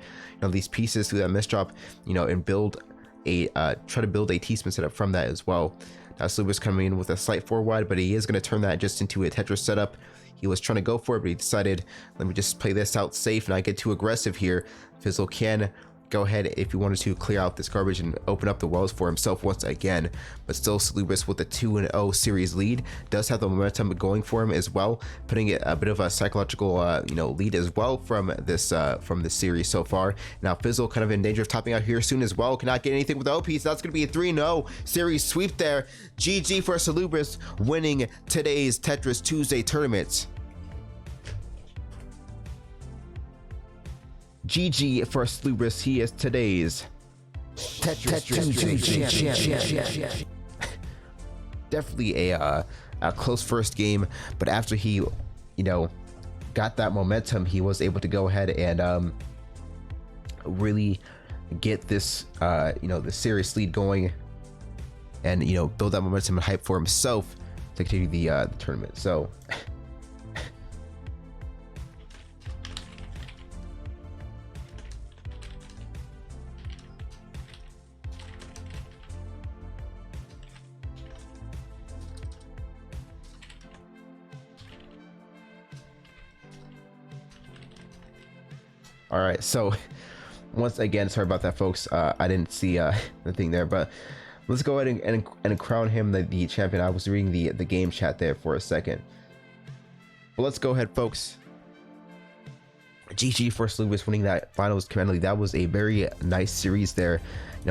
these pieces through that misdrop, and build a try to build a T-spin setup from that as well. Now Salubris coming in with a slight 4 wide, but he is going to turn that just into a Tetris setup. He was trying to go for it, but he decided, let me just play this out safe and not get too aggressive here. Fizzle can go ahead if he wanted to clear out this garbage and open up the wells for himself once again, but still Salubris with a 2-0 series lead does have the momentum going for him as well, putting it a bit of a psychological lead as well from this series so far. Now Fizzle kind of in danger of topping out here soon as well, cannot get anything with the OP, so that's going to be a 3-0 series sweep there. GG for Salubris, winning today's Tetris Tuesday tournament. GG for Salubris, he is today's Tetris champion. Definitely a close first game, but after he, got that momentum, he was able to go ahead and really get this, the series lead going, and build that momentum and hype for himself to continue the tournament. So. All right, so once again, sorry about that, folks. I didn't see the thing there, but let's go ahead and crown him the champion. I was reading the game chat there for a second. But let's go ahead, folks. GG for Salubris winning that finals command. That was a very nice series there.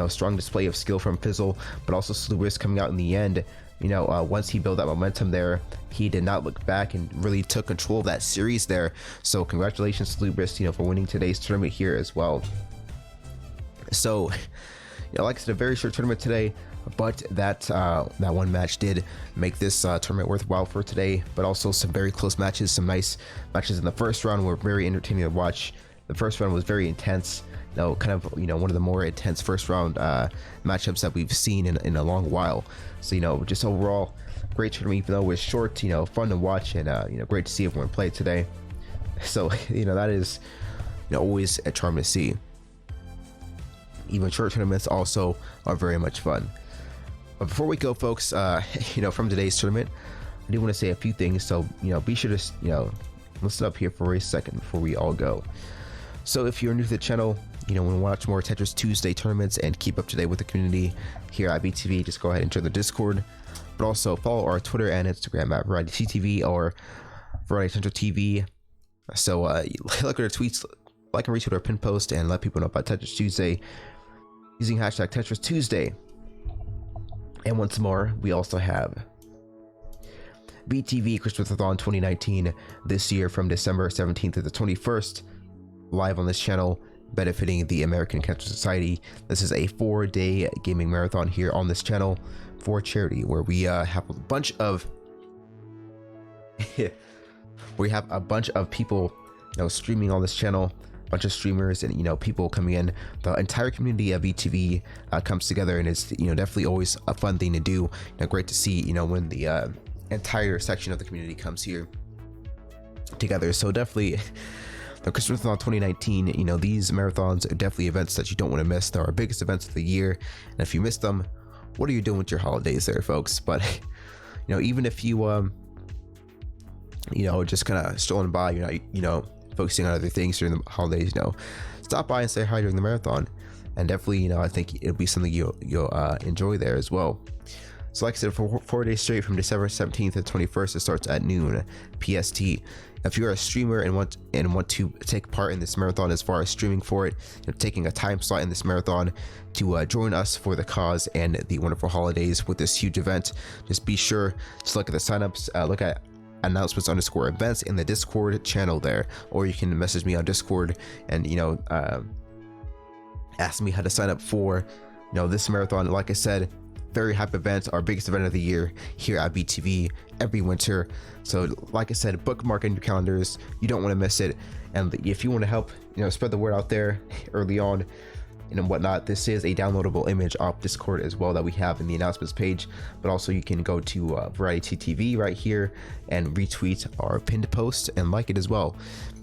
Strong display of skill from Fizzle, but also Salubris coming out in the end. Once he built that momentum there, he did not look back and really took control of that series there. So congratulations Salubris, for winning today's tournament here as well. So, like I said, a very short tournament today, but that one match did make this tournament worthwhile for today. But also some very close matches, some nice matches in the first round were very entertaining to watch. The first round was very intense. Kind of one of the more intense first round matchups that we've seen in a long while. So just overall great tournament, even though it was short. Fun to watch, and great to see everyone play today. So that is always a charm to see. Even short tournaments also are very much fun. But before we go, folks, from today's tournament, I do want to say a few things. So be sure to listen up here for a second before we all go. So if you're new to the channel, want to watch more Tetris Tuesday tournaments and keep up to date with the community here at VTV, just go ahead and join the Discord. But also follow our Twitter and Instagram at Variety TV or Variety Central TV. So look at our tweets, like and retweet our pin post, and let people know about Tetris Tuesday using hashtag Tetris Tuesday. And once more, we also have VTV Christmasathon 2019 this year from December 17th to the 21st. Live on this channel, benefiting the American Cancer Society. This is a 4-day gaming marathon here on this channel for charity, where we have a bunch of people streaming on this channel, a bunch of streamers and people coming in. The entire community of VTV comes together, and it's definitely always a fun thing to do. Great to see when the entire section of the community comes here together. So definitely the Christmasathon 2019, these marathons are definitely events that you don't want to miss. They're our biggest events of the year, and if you miss them, what are you doing with your holidays there, folks? But even if you just kind of strolling by, you're not focusing on other things during the holidays, stop by and say hi during the marathon, and definitely I think it'll be something you'll enjoy there as well. So like I said, for 4 days straight from December 17th to 21st, it starts at noon PST. If you're a streamer and want to take part in this marathon, as far as streaming for it, taking a time slot in this marathon to join us for the cause and the wonderful holidays with this huge event, just be sure to look at the signups, look at announcements_events in the Discord channel there, or you can message me on Discord and ask me how to sign up for this marathon. Like I said, very hype event, our biggest event of the year here at VTV every winter. So like I said, bookmark in your calendars, you don't want to miss it. And if you want to help spread the word out there early on, and whatnot. This is a downloadable image off Discord as well that we have in the announcements page, but also you can go to Variety TV right here and retweet our pinned post and like it as well.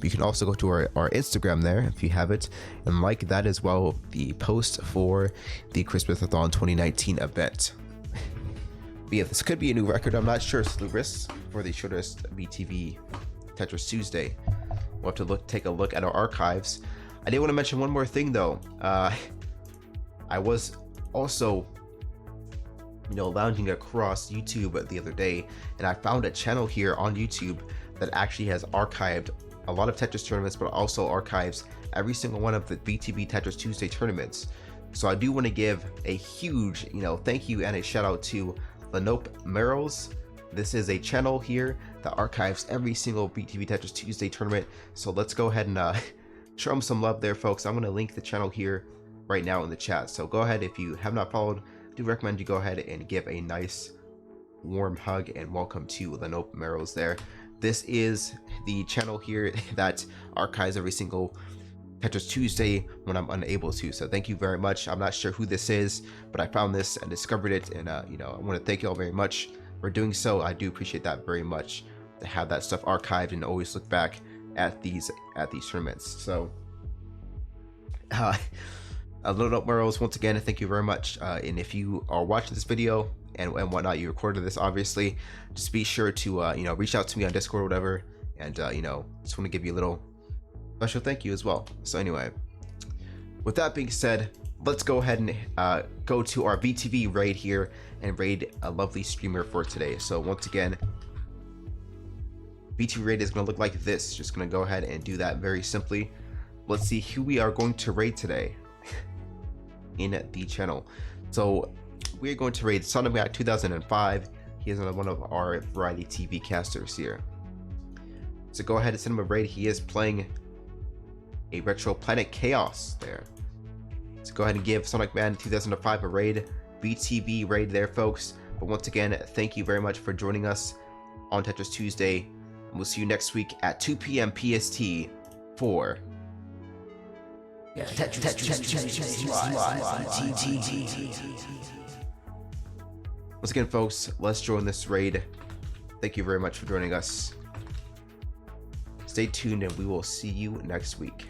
You can also go to our Instagram there if you have it and like that as well, the post for the Christmas-a-thon 2019 event. But yeah, this could be a new record. I'm not sure. It's the risks for the shortest VTV Tetris Tuesday. We'll have to take a look at our archives. I did want to mention one more thing though. I was also, lounging across YouTube the other day, and I found a channel here on YouTube that actually has archived a lot of Tetris tournaments, but also archives every single one of the VTV Tetris Tuesday tournaments. So I do want to give a huge, thank you and a shout out to Lenope Merrills. This is a channel here that archives every single VTV Tetris Tuesday tournament. So let's go ahead and show them some love there, folks. I'm going to link the channel here right now in the chat. So go ahead, if you have not followed, I do recommend you go ahead and give a nice warm hug and welcome to Lenope Merrills there. This is the channel here that archives every single Tetris Tuesday when I'm unable to. So thank you very much. I'm not sure who this is, but I found this and discovered it, and I want to thank you all very much for doing so. I do appreciate that very much, to have that stuff archived and always look back at these tournaments. So Lenope Merrills, once again, thank you very much. And if you are watching this video and whatnot, you recorded this obviously, just be sure to reach out to me on Discord or whatever, and just want to give you a little special thank you as well. So anyway, with that being said, let's go ahead and go to our VTV raid here and raid a lovely streamer for today. So once again, VTV raid is going to look like this. Just going to go ahead and do that very simply. Let's see who we are going to raid today in the channel. So we're going to raid Sonomat 2005. He is one of our Variety TV casters here. So go ahead and send him a raid. He is playing a Retro Planet Chaos there. So go ahead and give Sonic Man 2005 a raid, VTV raid there, folks. But once again, thank you very much for joining us on Tetris Tuesday. And we'll see you next week at 2 p.m. PST for Tetris Once again, folks, let's join this raid. Thank you very much for joining us. Stay tuned and we will see you next week.